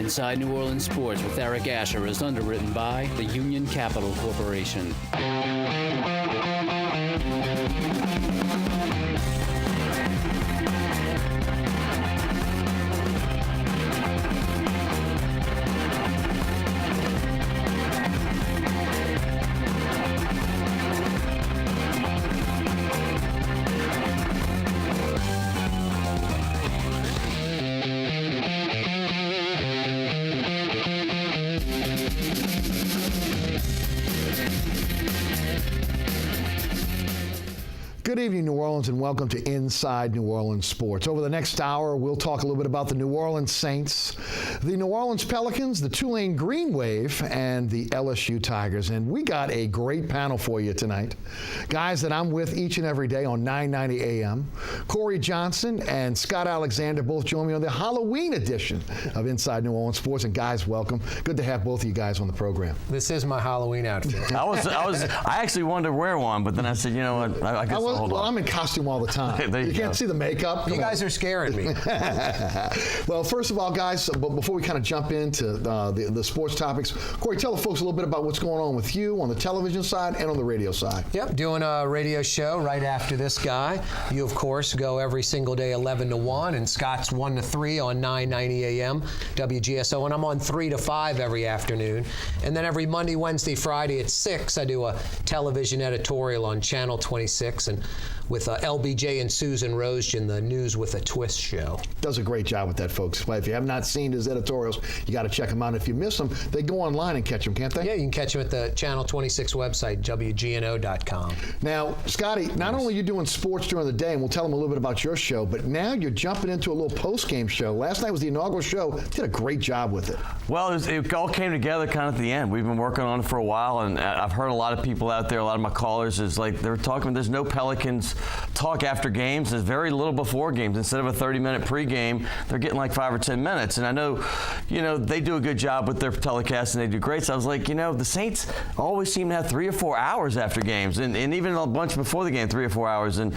Inside New Orleans Sports with Eric Asher is underwritten by the Union Capital Corporation. Good evening, New Orleans, and welcome to Inside New Orleans Sports. Over the next hour, we'll talk a little bit about the New Orleans Saints, the New Orleans Pelicans, the Tulane Green Wave, and the LSU Tigers. And we got a great panel for you tonight. Guys that I'm with each and every day on 990 AM. Corey Johnson and Scott Alexander both join me on the Halloween edition of Inside New Orleans Sports. And guys, welcome. Good to have both of you guys on the program. This is my Halloween outfit. I actually wanted to wear one, but then I said, you know what, I guess I'll hold on. Well, I'm in costume all the time. you can't see the makeup. You guys are scaring me. Well, first of all, guys, but before we kind of jump into the sports topics, Corey, tell the folks a little bit about what's going on with you on the television side and on the radio side. Yep, doing a radio show right after this guy. You, of course, go every single day 11 to 1, and Scott's 1 to 3 on 990 AM WGSO, and I'm on 3 to 5 every afternoon. And then every Monday, Wednesday, Friday at 6, I do a television editorial on Channel 26, and with LBJ and Susan Rosegen, the News with a Twist show. Does a great job with that, folks. If you have not seen his editorials, you got to check them out. If you miss them, they go online and catch them, can't they? Yeah, you can catch them at the Channel 26 website, WGNO.com. Now, Scotty, not only are you doing sports during the day, and we'll tell them a little bit about your show, but now you're jumping into a little post-game show. Last night was the inaugural show. You did a great job with it. Well, it all came together kind of at the end. We've been working on it for a while, and I've heard a lot of people out there, a lot of my callers, is like they're talking, there's no Pelicans talk after games. There's very little before games. Instead of a 30-minute pregame, they're getting like 5 or 10 minutes. And I know, they do a good job with their telecast, and they do great. So I was like, the Saints always seem to have 3 or 4 hours after games, and even a bunch before the game, 3 or 4 hours. And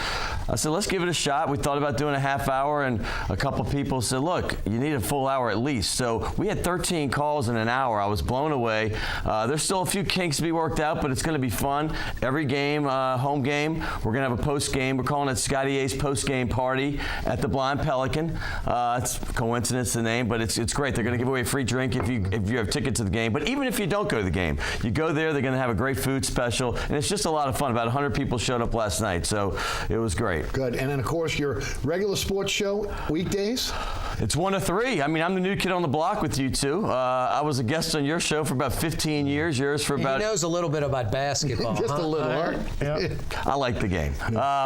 I said, let's give it a shot. We thought about doing a half hour, and a couple people said, look, you need a full hour at least. So we had 13 calls in an hour. I was blown away. There's still a few kinks to be worked out, but it's going to be fun. Every game, home game, we're going to have a post game. We're calling it Scotty A's post-game party at the Blind Pelican. It's a coincidence, the name, but it's great. They're going to give away a free drink if you have tickets to the game. But even if you don't go to the game, you go there, they're going to have a great food special, and it's just a lot of fun. About 100 people showed up last night, so it was great. Good. And then, of course, your regular sports show, weekdays? It's 1 to 3. I mean, I'm the new kid on the block with you two. I was a guest on your show for about 15 years, yours for about... He knows a little bit about basketball. Just a little, right? Yeah. I like the game.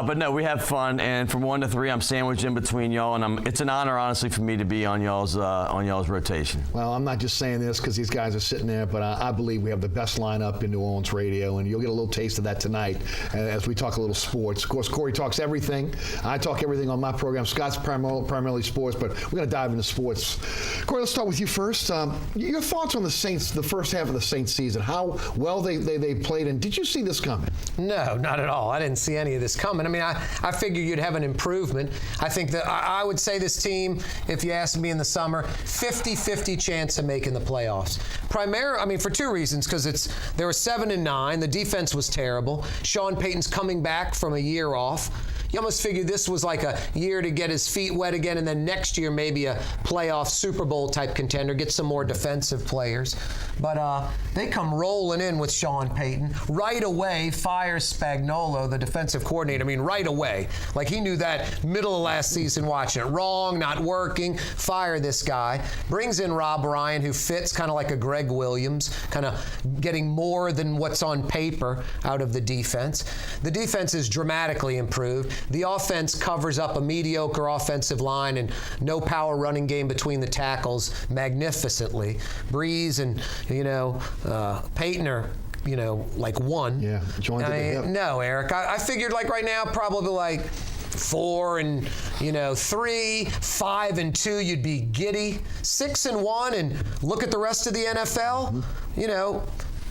But no, we have fun, and from 1 to 3, I'm sandwiched in between y'all, and it's an honor, honestly, for me to be on y'all's rotation. Well, I'm not just saying this because these guys are sitting there, but I believe we have the best lineup in New Orleans radio, and you'll get a little taste of that tonight as we talk a little sports. Of course, Corey talks everything. I talk everything on my program. Scott's primarily sports, but we're going to dive into sports. Corey, let's start with you first. Your thoughts on the Saints, the first half of the Saints season, how well they played, and did you see this coming? No, not at all. I didn't see any of this coming. I mean, I figured you'd have an improvement. I think that I would say this team, if you asked me in the summer, 50-50 chance of making the playoffs. For 2 reasons, because they were 7-9. The defense was terrible. Sean Payton's coming back from a year off. You almost figured this was like a year to get his feet wet again, and then next year maybe a playoff Super Bowl type contender, get some more defensive players. But they come rolling in with Sean Payton. Right away, fires Spagnuolo, the defensive coordinator. I mean, right away. Like he knew that middle of last season watching it. Wrong, not working. Fire this guy. Brings in Rob Ryan, who fits kind of like a Greg Williams, kind of getting more than what's on paper out of the defense. The defense is dramatically improved. The offense covers up a mediocre offensive line and no power running game between the tackles magnificently. Breeze and, Payton are, like one. Yeah, joined at the hip. No, Eric. I figured like right now probably like 4-3, 5-2, you'd be giddy. 6-1, and look at the rest of the NFL.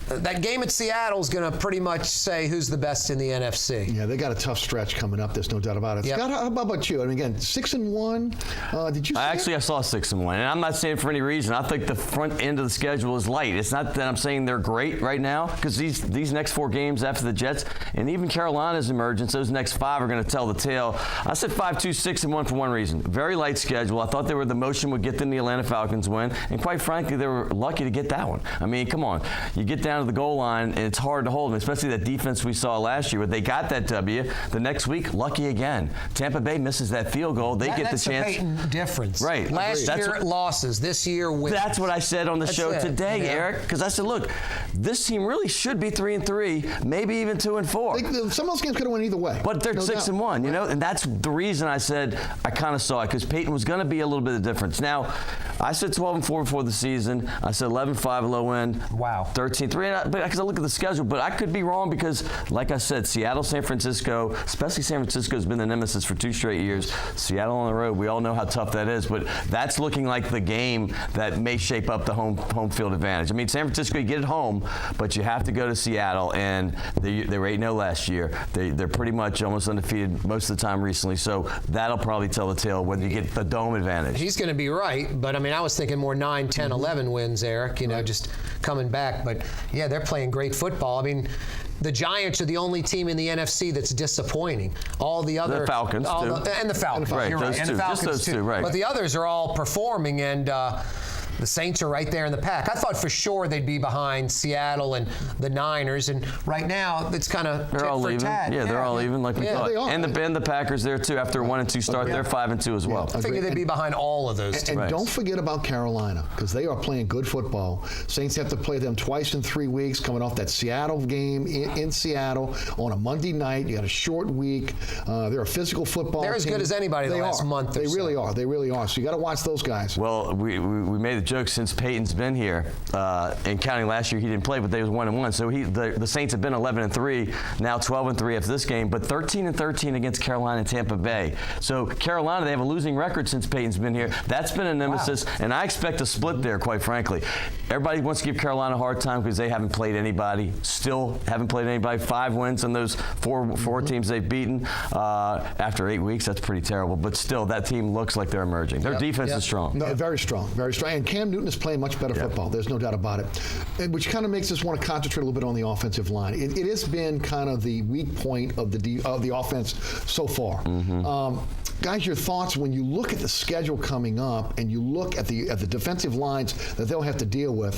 that game at Seattle is going to pretty much say who's the best in the NFC. Yeah, they got a tough stretch coming up. There's no doubt about it. Yep. Scott, how about you? I mean, again, 6-1. Did you? I saw 6-1, and I'm not saying it for any reason. I think the front end of the schedule is light. It's not that I'm saying they're great right now, because these next 4 games after the Jets and even Carolina's emergence, those next 5 are going to tell the tale. I said 5-2, 6-1 for one reason. Very light schedule. I thought the motion would get them the Atlanta Falcons win, and quite frankly, they were lucky to get that one. I mean, come on, you get down to the goal line, and it's hard to hold them, especially that defense we saw last year. But they got that W. The next week, lucky again. Tampa Bay misses that field goal. They get the chance. That's the Peyton difference. Right. Last year losses. This year wins. That's what I said on the show today, Eric. Because I said, look, this team really should be 3-3, maybe even 2-4. Some of those games could have went either way. But they're 6-1, you know, and that's the reason I said I kind of saw it, because Peyton was going to be a little bit of difference. Now, I said 12-4 before the season. I said 11-5 low end. Wow. 13-3, because I look at the schedule, but I could be wrong because, like I said, Seattle, San Francisco, especially San Francisco has been the nemesis for 2 straight years. Seattle on the road, we all know how tough that is, but that's looking like the game that may shape up the home field advantage. I mean, San Francisco, you get it home, but you have to go to Seattle, and they were 8-0 last year. They're pretty much almost undefeated most of the time recently, so that'll probably tell the tale whether you get the dome advantage. He's going to be right, but I mean, I was thinking more 9, 10, 11 wins, Eric, you know, just coming back. But yeah, they're playing great football. I mean, the Giants are the only team in the NFC that's disappointing. All the other the Falcons too. And the Falcons, right? You're right. And the Falcons just those two, right? But the others are all performing, and the Saints are right there in the pack. I thought for sure they'd be behind Seattle and the Niners, and right now it's kind of they're all even. Yeah, they're all even like we thought. They are. And the Packers there too. After a 1-2 start, they're 5-2 as well. I figured they'd be behind all of those teams. And don't forget about Carolina, because they are playing good football. Saints have to play them twice in 3 weeks, coming off that Seattle game in Seattle on a Monday night. You got a short week. They're a physical football They're as team. good as anybody the last month or They so. really are. They really are. So you got to watch those guys. Well, we made a joke since Peyton's been here, and counting last year he didn't play, but they was 1-1. So the Saints have been 11-3, now 12-3 after this game, but 13-13 against Carolina and Tampa Bay. So Carolina, they have a losing record since Peyton's been here. That's been a nemesis, and I expect a split there, quite frankly. Everybody wants to give Carolina a hard time because they haven't played anybody. Still haven't played anybody. 5 wins on those four teams they've beaten after 8 weeks. That's pretty terrible. But still, that team looks like they're emerging. Their defense is strong. No, very strong, very strong. And Cam Newton is playing much better football. There's no doubt about it. Which kind of makes us want to concentrate a little bit on the offensive line. It has been kind of the weak point of the offense so far. Guys, your thoughts when you look at the schedule coming up and you look at the defensive lines that they'll have to deal with,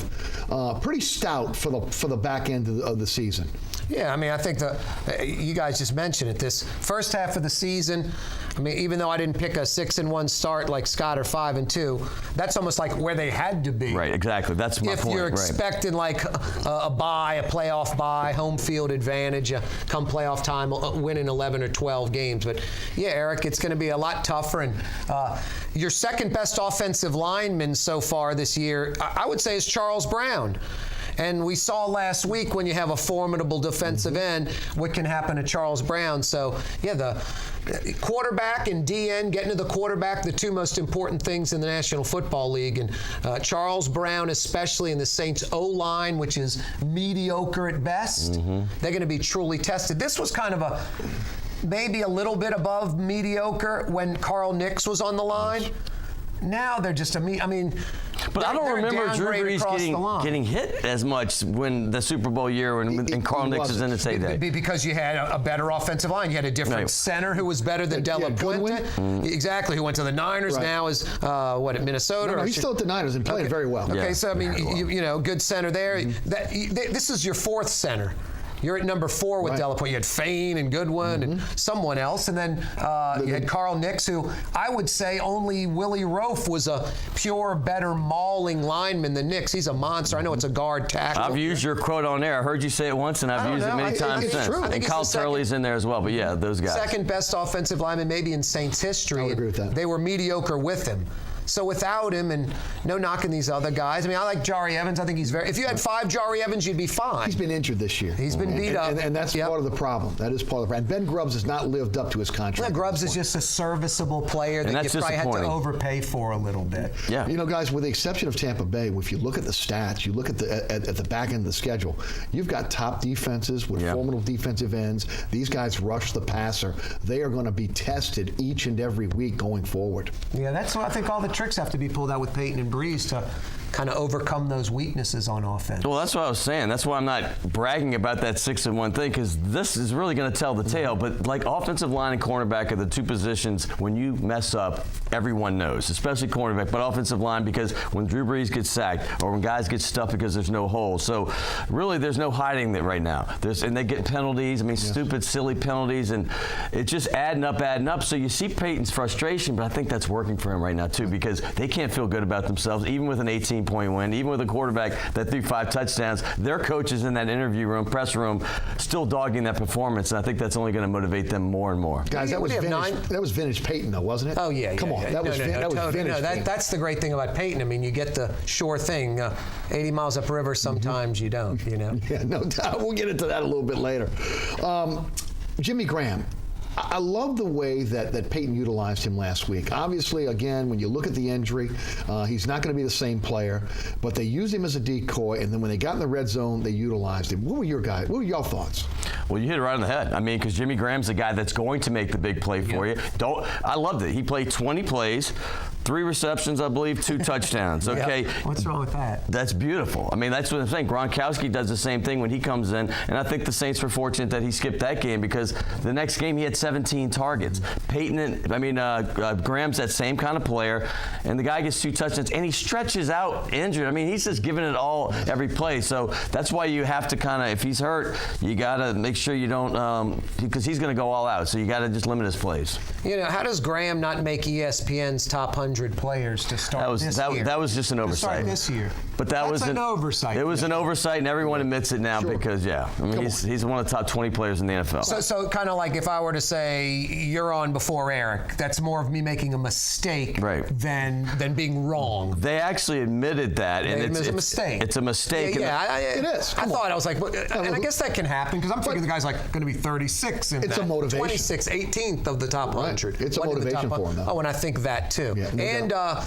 pretty stout for the back end of the season. Yeah, I mean, I think you guys just mentioned it. This first half of the season, I mean, even though I didn't pick a 6-1 start like Scott or 5-2, that's almost like where they had to be. Right, exactly. That's my point. If you're expecting like a bye, a playoff bye, home field advantage, come playoff time, winning 11 or 12 games. But yeah, Eric, it's going to be a lot tougher. And your second best offensive lineman so far this year, I would say, is Charles Brown. And we saw last week when you have a formidable defensive end, what can happen to Charles Brown. So, yeah, the quarterback and DN, getting to the quarterback, the 2 most important things in the National Football League. And Charles Brown, especially in the Saints O-line, which is mediocre at best, they're going to be truly tested. This was kind of maybe a little bit above mediocre when Carl Nix was on the line. Now they're just but I don't remember Drew Brees getting hit as much when the Super Bowl year when Carl Nix was in his heyday. Because you had a better offensive line. You had a different center who was better than Della Puente. Exactly, who went to the Niners, now is, at Minnesota? No, he's still at the Niners and playing very well. Okay, so, I mean, you know, good center there. This is your 4th center. You're at number 4 with Della Puente. You had Fain and Goodwin and someone else. And then you had Carl Nix, who I would say only Willie Rofe was a pure, better mauling lineman than Nix. He's a monster. I know it's a guard tackle. I've used your quote on there. I heard you say it once, and I've used it many times since. True. And Kyle Turley's in there as well. But yeah, those guys. Second best offensive lineman maybe in Saints history. I would agree with that. They were mediocre with him. So without him, and No knocking these other guys. I mean, I like Jari Evans. I think he's very. If you had 5 Jari Evans, you'd be fine. He's been injured this year. He's been beat up. And that's part of the problem. That is part of the problem. And Ben Grubbs has not lived up to his contract. Yeah, Grubbs is just a serviceable player that you probably had to overpay for a little bit. Yeah. You know, guys, with the exception of Tampa Bay, if you look at the stats, you look at the back end of the schedule, you've got top defenses with formidable defensive ends. These guys rush the passer. They are going to be tested each and every week going forward. Yeah, that's what I think all the tricks have to be pulled out with Peyton and Breeze to kind of overcome those weaknesses on offense. Well, that's what I was saying. That's why I'm not bragging about that 6-1 thing, because this is really going to tell the tale. But like offensive line and cornerback are the 2 positions when you mess up, everyone knows, especially cornerback, but offensive line, because when Drew Brees gets sacked or when guys get stuffed because there's no holes. So really there's no hiding that right now. And they get penalties, stupid, silly penalties, and it's just adding up. So you see Peyton's frustration, but I think that's working for him right now too, because they can't feel good about themselves, even with an 18-point win, even with a quarterback that threw 5 touchdowns. Their coaches in that interview room, press room, still dogging that performance, and I think that's only going to motivate them more and more. Guys, that was vintage Peyton, though, wasn't it? Oh, yeah. Come on. That was vintage Peyton. That's the great thing about Peyton. I mean, you get the sure thing. 80 miles upriver, sometimes you don't, you know. Yeah, no doubt. We'll get into that a little bit later. Jimmy Graham. I love the way that Peyton utilized him last week. Obviously, again, when you look at the injury, he's not going to be the same player, but they used him as a decoy, and then when they got in the red zone, they utilized him. What were your thoughts? Well, you hit it right on the head. I mean, because Jimmy Graham's the guy that's going to make the big play for you. I loved it. He played 20 plays, 3 receptions, I believe, 2 touchdowns. Okay. What's wrong with that? That's beautiful. I mean, that's what I'm saying. Gronkowski does the same thing when he comes in, and I think the Saints were fortunate that he skipped that game, because the next game he had 17 targets. Graham's that same kind of player, and the guy gets 2 touchdowns, and he stretches out injured. I mean, he's just giving it all every play. So that's why you have to kind of, if he's hurt, you got to make sure you don't, because he's going to go all out. So you got to just limit his plays. You know, how does Graham not make ESPN's top 100 players to start this year? That was just an oversight. To start this year. But that's an oversight. It was an oversight, and everyone admits it now because, he's one of the top 20 players in the NFL. So kind of like if I were to say you're on before Eric, that's more of me making a mistake than being wrong. They actually admitted that, and it's a mistake. It's a mistake. It is. I was like, and I guess that can happen because I'm thinking the guy's like going to be 36 in it's a motivation. 26, 18th of the top 100. It's a motivation for him, though. Oh, and I think that too. Yeah,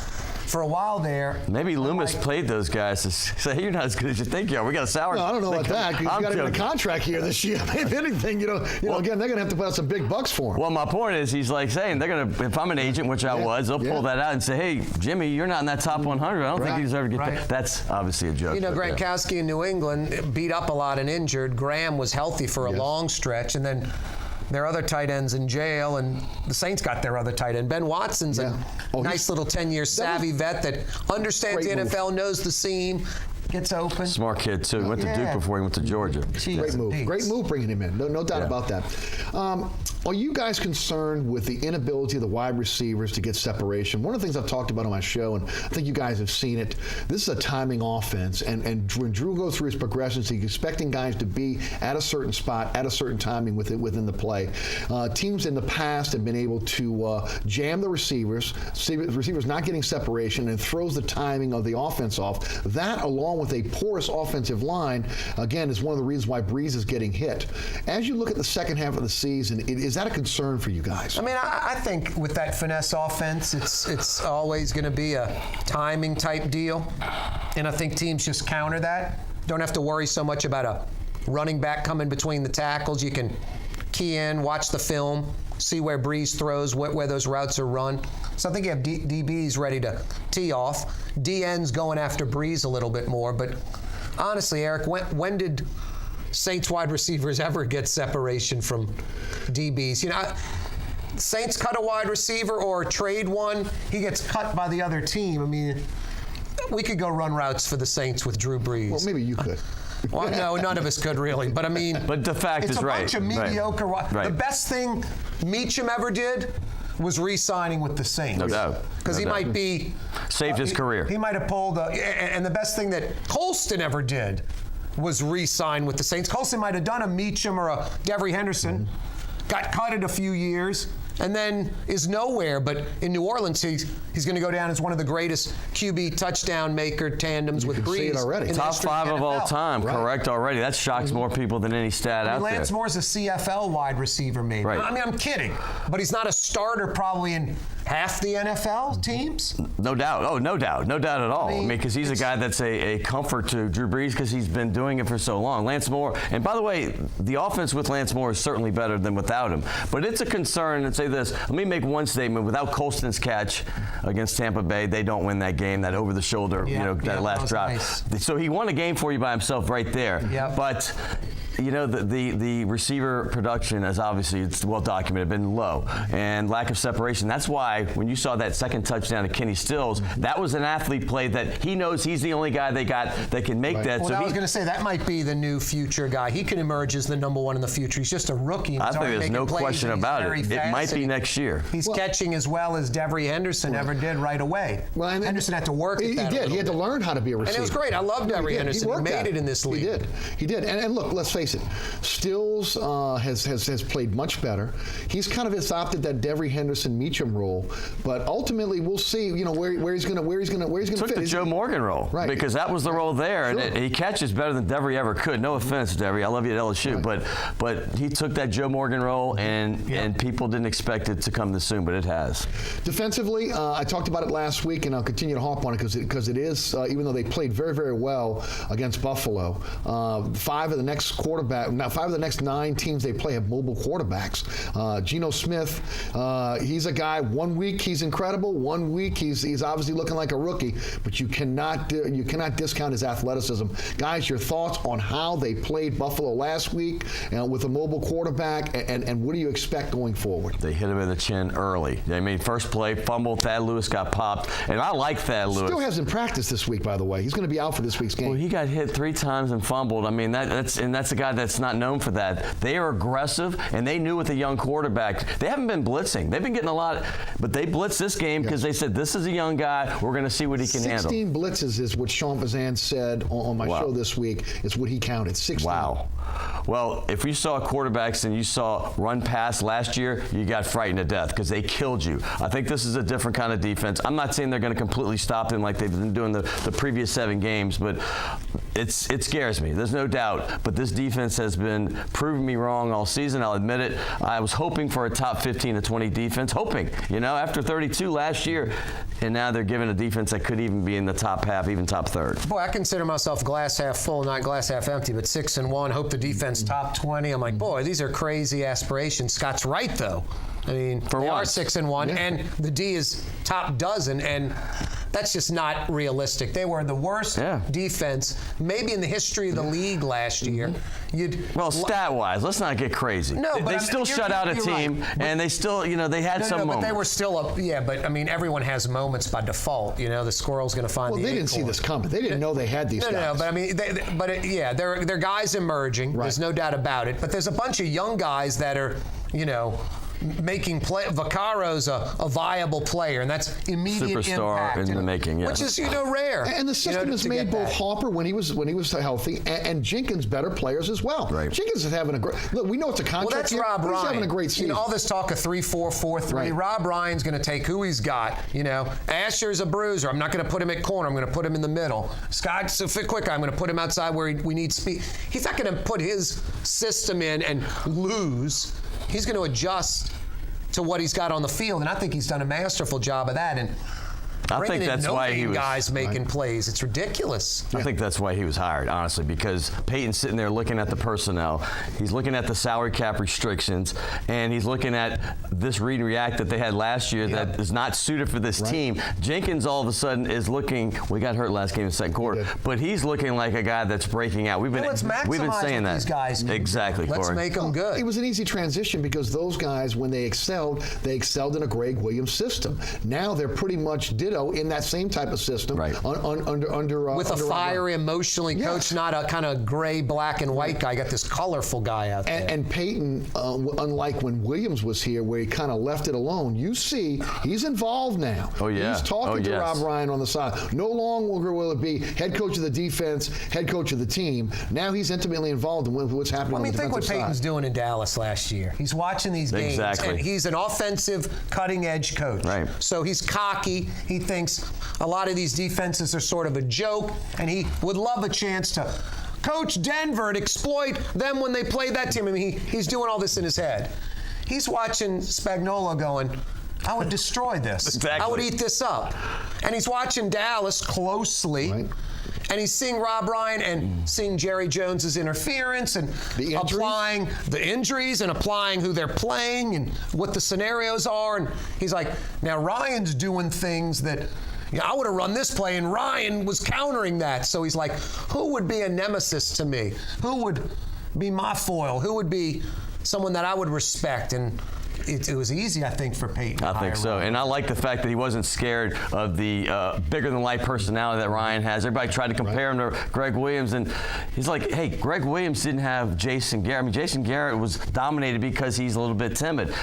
for a while there. Maybe Loomis played those guys to say, you're not as good as you think you are. We got a salary. No, I don't know about that. Because you got him in a contract here this year. If anything, again, they're going to have to put out some big bucks for him. Well, my point is, he's like saying, they're going to, if I'm an agent, which I was, they'll pull that out and say, hey, Jimmy, you're not in that top 100. I don't think you deserve to get paid. That's obviously a joke. You know, Gronkowski in New England beat up a lot and injured. Graham was healthy for a long stretch, and then their other tight ends in jail, and the Saints got their other tight end. Ben Watson's a nice little 10-year savvy vet that understands the NFL, knows the seam, gets open. Smart kid, too. He went to Duke before he went to Georgia. Great move. Great move bringing him in. No doubt about that. Are you guys concerned with the inability of the wide receivers to get separation? One of the things I've talked about on my show, and I think you guys have seen it, this is a timing offense, and when Drew goes through his progressions, he's expecting guys to be at a certain spot, at a certain timing within the play. Teams in the past have been able to jam the receivers not getting separation, and throws the timing of the offense off. That, along with a porous offensive line, again, is one of the reasons why Breeze is getting hit. As you look at the second half of the season, is that a concern for you guys? I mean, I think with that finesse offense, it's always going to be a timing type deal. And I think teams just counter that. Don't have to worry so much about a running back coming between the tackles. You can key in, watch the film, see where Breeze throws, where those routes are run. So I think you have DBs ready to tee off. DN's going after Breeze a little bit more. But honestly, Eric, when did Saints wide receivers ever get separation from DBs? You know, Saints cut a wide receiver or trade one, he gets cut by the other team. I mean, we could go run routes for the Saints with Drew Brees. Well, maybe you could. Well, no, none of us could really. But I mean, but the fact is right. It's a bunch of mediocre. Right. The best thing Meacham ever did was re-signing with the Saints. No doubt. Because he might be saved his career. He might have pulled. And the best thing that Colston ever did was re-sign with the Saints. Colston might have done a Meacham or a Devery Henderson, got cut in a few years, and then is nowhere. But in New Orleans, he's going to go down as one of the greatest QB touchdown maker tandems with Breeze. See it already. Top 5 of all time, correct already. That shocks more people than any stat out there. Lance Moore's a CFL wide receiver, maybe. Right. I mean, I'm kidding, but he's not a starter probably in half the NFL teams. No doubt. Oh, no doubt. No doubt at all. I mean, because he's a guy that's a comfort to Drew Brees because he's been doing it for so long. Lance Moore, and by the way, the offense with Lance Moore is certainly better than without him. But it's a concern, and say this. Let me make one statement. Without Colston's catch against Tampa Bay, they don't win that game, that over-the-shoulder, that last drop. Nice. So he won a game for you by himself right there. Yep. But the receiver production is obviously, it's well documented, been low, and lack of separation. That's why when you saw that second touchdown to Kenny Stills, that was an athlete play that he knows he's the only guy they got that can make that. Well, so I was going to say that might be the new future guy. He can emerge as the #1 in the future. He's just a rookie. I think there's no question about it. It might be next year. He's catching as well as Devery Henderson ever did right away. Well, Henderson had to work at that. He did. He had to learn how to be a receiver. And it was great. I love Devery Henderson. He made it in this league. He did. And look, let's face it. Stills has played much better. He's kind of adopted that Devery Henderson Meacham role, but ultimately we'll see. Where he's going to Took fit. the Joe Morgan role, right? Because that was the role there, and he catches better than Devery ever could. No offense, Devery, I love you at LSU, but he took that Joe Morgan role, and people didn't expect it to come this soon, but it has. Defensively, I talked about it last week, and I'll continue to harp on it because it is, even though they played very, very well against Buffalo, 5 of the next 9 teams they play have mobile quarterbacks. Geno Smith, he's a guy. 1 week he's incredible. 1 week he's obviously looking like a rookie, but you cannot discount his athleticism. Guys, your thoughts on how they played Buffalo last week with a mobile quarterback, and what do you expect going forward? They hit him in the chin early. I mean, first play, fumble, Thad Lewis got popped, and I like Thad Lewis. Still hasn't practiced this week, by the way. He's going to be out for this week's game. Well, he got hit 3 times and fumbled. I mean, that's a guy that's not known for that. They are aggressive, and they knew with a young quarterback. They haven't been blitzing. They've been getting a lot, but they blitzed this game because they said, this is a young guy. We're going to see what he can handle. 16 blitzes is what Sean Fazan said on my show this week. Is what he counted. 16. Wow. Well, if you saw quarterbacks and you saw run pass last year, you got frightened to death because they killed you. I think this is a different kind of defense. I'm not saying they're going to completely stop them like they've been doing the previous 7 games, but it scares me. There's no doubt. But this defense has been proving me wrong all season. I'll admit it. I was hoping for a top 15 to 20 defense, after 32 last year, and now they're given a defense that could even be in the top half, even top third. Boy, I consider myself glass half full, not glass half empty, but 6-1. Hope the defense top 20. I'm like, boy, these are crazy aspirations. Scott's right, though. I mean, they are 6-1, and the D is top dozen, and that's just not realistic. They were the worst defense, maybe in the history of the league last year. Stat-wise, let's not get crazy. No, but they still shut out a team, and they still, they had some moments. But they were still but I mean, everyone has moments by default. The squirrel's going to find the acorn. Well, they didn't see this coming. They didn't know they had these guys. No, but I mean, they're guys emerging. Right. There's no doubt about it. But there's a bunch of young guys that are, making play. Vaccaro's a viable player, and that's immediate superstar impact, in the making, which is rare. And the system has made both Harper when he was healthy and Jenkins better players as well. Right. Jenkins is having a great look. We know it's a contract. Well, that's Rob Ryan. He's having a great season. All this talk of 3-4-4-3. Right. Rob Ryan's going to take who he's got. Asher's a bruiser. I'm not going to put him at corner. I'm going to put him in the middle. Scott's a fit quick. I'm going to put him outside where we need speed. He's not going to put his system in and lose. He's going to adjust to what he's got on the field, and I think he's done a masterful job of that. And I think that's why he was guys making plays. It's ridiculous. I think that's why he was hired, honestly, because Peyton's sitting there looking at the personnel. He's looking at the salary cap restrictions, and he's looking at this read and react that they had last year that is not suited for this team. Jenkins all of a sudden is looking. We got hurt last game in the second quarter, but he's looking like a guy that's breaking out. We've been saying that. These guys exactly. Let's Corey. make them good. It was an easy transition because those guys, when they excelled in a Greg Williams system. Now they're pretty much ditto in that same type of system. Right. Under a fiery, emotionally Yes. coach, not a kind of gray, black, and white guy. Got this colorful guy out there. And Peyton, unlike when Williams was here, where he kind of left it alone, you see he's involved now. Oh, yeah. He's talking to yes. Rob Ryan on the side. No longer will it be head coach of the defense, head coach of the team. Now he's intimately involved in what's happening on the think what defensive Peyton's side. doing in Dallas last year. He's watching these games, Exactly. and he's an offensive, cutting-edge coach. Right. So he's cocky. He thinks a lot of these defenses are sort of a joke, and he would love a chance to coach Denver and exploit them when they play that team. I mean, he's doing all this in his head. He's watching Spagnuolo going, I would destroy this. Exactly. I would eat this up. And he's watching Dallas closely. Right. And he's seeing Rob Ryan and seeing Jerry Jones's interference and The injuries? applying the injuries and applying who they're playing and what the scenarios are. And he's like, now Ryan's doing things that, I would have run this play and Ryan was countering that. So he's like, who would be a nemesis to me? Who would be my foil? Who would be someone that I would respect? And it was easy, I think, for Peyton to I think hire so. Ryan. And I like the fact that he wasn't scared of the bigger-than-life personality that Ryan has. Everybody tried to compare him to Greg Williams, and he's like, hey, Greg Williams didn't have Jason Garrett. I mean, Jason Garrett was dominated because he's a little bit timid.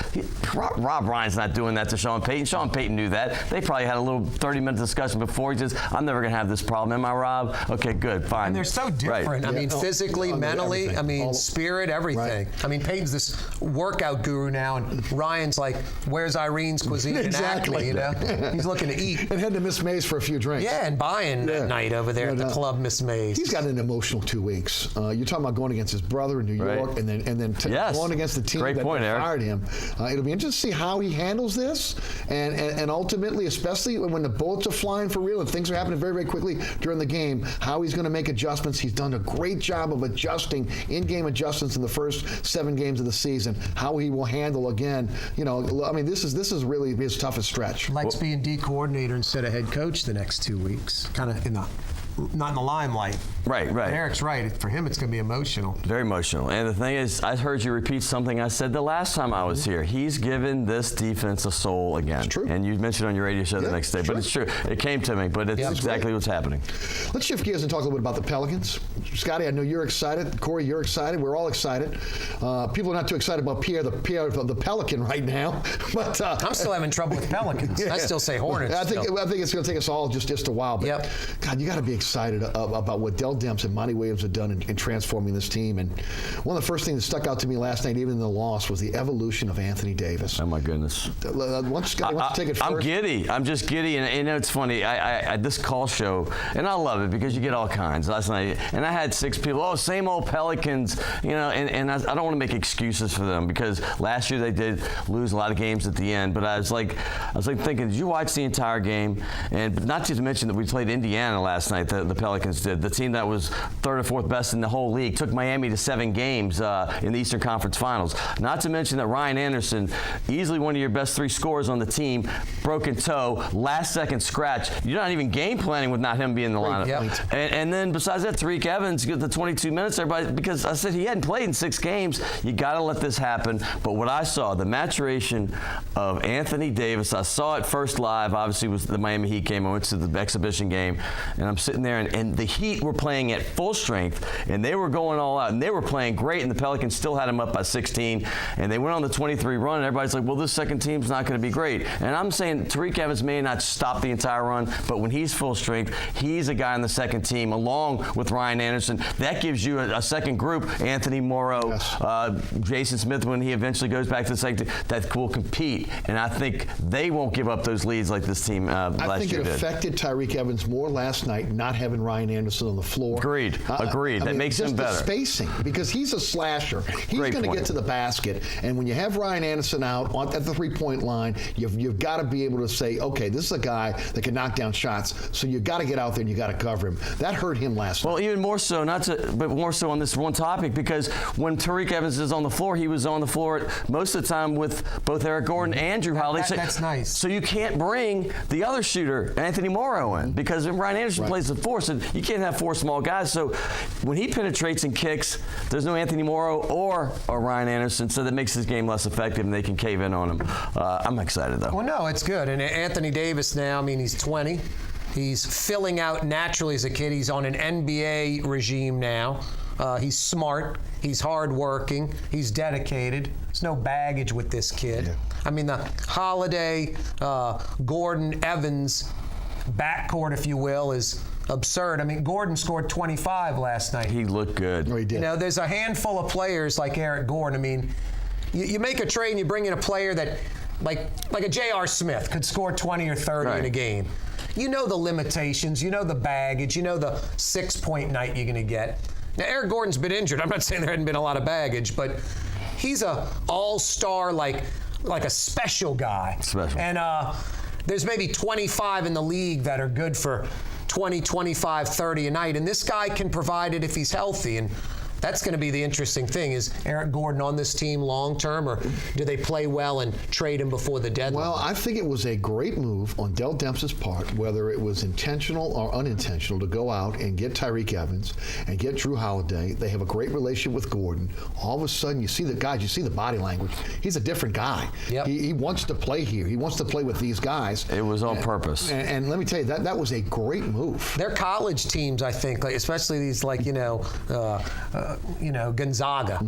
Rob Ryan's not doing that to Sean Payton. Sean Payton knew that. They probably had a little 30-minute discussion before. He says, I'm never going to have this problem. Am I, Rob? Okay, good, fine. And they're so different. Right. I mean, physically, mentally, everything. I mean, All- spirit, everything. Right. I mean, Peyton's this workout guru now, and Ryan's like, where's Irene's cuisine Exactly. in Acme, you know? He's looking to eat. And heading to Miss Mays for a few drinks. Yeah, and buying Yeah. that night over there No at the doubt. club, Miss Mays. He's got an emotional 2 weeks. You're talking about going against his brother in New Right. York, and then Yes. going against the team Great that point, Eric. fired him. It'll be interesting to see how he handles this, and ultimately, especially when the bullets are flying for real and things are happening very, very quickly during the game, how he's going to make adjustments. He's done a great job of adjusting, in-game adjustments in the first 7 games of the season. How he will handle again, I mean, this is really his toughest stretch. Likes being D coordinator instead of head coach the next 2 weeks. Kind of not in the limelight. Right. But Eric's right. For him, it's going to be emotional. Very emotional. And the thing is, I heard you repeat something I said the last time I was here. He's given this defense a soul again. It's true. And you mentioned on your radio show the next day, but it's true. It came to me, but it's exactly what's happening. Let's shift gears and talk a little bit about the Pelicans. Scotty, I know you're excited. Corey, you're excited. We're all excited. People are not too excited about Pierre the Pelican right now, but I'm still having trouble with Pelicans. I still say Hornets. I think still. it's going to take us all just a while. But Yep. God, you got to be excited about what Dell Demps and Monty Williams have done in transforming this team. And one of the first things that stuck out to me last night, even in the loss, was the evolution of Anthony Davis. Oh, my goodness. Why don't you take it first? I'm giddy. I'm just giddy. And it's funny. I this call show, and I love it because you get all kinds. Last night, and I had 6 people, same old Pelicans, and I don't want to make excuses for them because last year they did lose a lot of games at the end. But I was like thinking, did you watch the entire game? And not to mention that we played Indiana last night, the Pelicans did. The team that was 3rd or 4th best in the whole league took Miami to 7 games in the Eastern Conference Finals. Not to mention that Ryan Anderson, easily one of your best 3 scorers on the team, broken toe, last-second scratch. You're not even game planning with not him being in the lineup. Yep. And then besides that, Tariq Evans get the 22 minutes. Everybody, because I said he hadn't played in 6 games. You got to let this happen. But what I saw, the maturation of Anthony Davis, I saw it first live. Obviously, was the Miami Heat game. I went to the exhibition game, and I'm sitting there, and the Heat were playing at full strength, and they were going all out, and they were playing great, and the Pelicans still had them up by 16, and they went on the 23 run, and everybody's like, well, this second team's not going to be great. And I'm saying Tariq Evans may not stop the entire run, but when he's full strength, he's a guy on the second team, along with Ryan Anderson. That gives you a second group, Anthony Morrow, Jason Smith, when he eventually goes back to the second team, that will compete. And I think they won't give up those leads like this team last year did. I think it affected Tariq Evans more last night, not having Ryan Anderson on the floor. Agreed. That makes him better. Just the spacing, because he's a slasher. He's going to get to the basket, and when you have Ryan Anderson out at the three-point line, you've got to be able to say, okay, this is a guy that can knock down shots, so you've got to get out there and you got to cover him. That hurt him last night. Well, even more so, but more so on this one topic, because when Tariq Evans is on the floor, he was on the floor most of the time with both Eric Gordon and Drew Holiday. That's nice. So you can't bring the other shooter, Anthony Morrow, in, because Ryan Anderson plays the 4. So you can't have 4 small guys. So when he penetrates and kicks, there's no Anthony Morrow or Ryan Anderson, so that makes his game less effective, and they can cave in on him. I'm excited, though. Well, no, it's good. And Anthony Davis now, I mean, he's 20. He's filling out naturally as a kid. He's on an NBA regime now. He's smart. He's hardworking. He's dedicated. There's no baggage with this kid. Yeah. I mean, the Holiday, Gordon, Evans backcourt, if you will, is absurd. I mean, Gordon scored 25 last night. He looked good. Oh, he did. You know, there's a handful of players like Eric Gordon. I mean, you make a trade and you bring in a player that, like a J.R. Smith, could score 20 or 30 in a game. You know the limitations. You know the baggage. You know the 6-point night you're going to get. Now, Eric Gordon's been injured. I'm not saying there hadn't been a lot of baggage, but he's a all-star, like a special guy. Special. And there's maybe 25 in the league that are good for 20, 25, 30 a night. And this guy can provide it if he's healthy. And that's going to be the interesting thing. Is Eric Gordon on this team long-term, or do they play well and trade him before the deadline? Well, I think it was a great move on Dell Dempsey's part, whether it was intentional or unintentional, to go out and get Tyreek Evans and get Drew Holiday. They have a great relationship with Gordon. All of a sudden, you see the guys, you see the body language. He's a different guy. Yep. He wants to play here. He wants to play with these guys. It was on purpose. And let me tell you, that was a great move. They're college teams, I think, like, especially these, like, Gonzaga.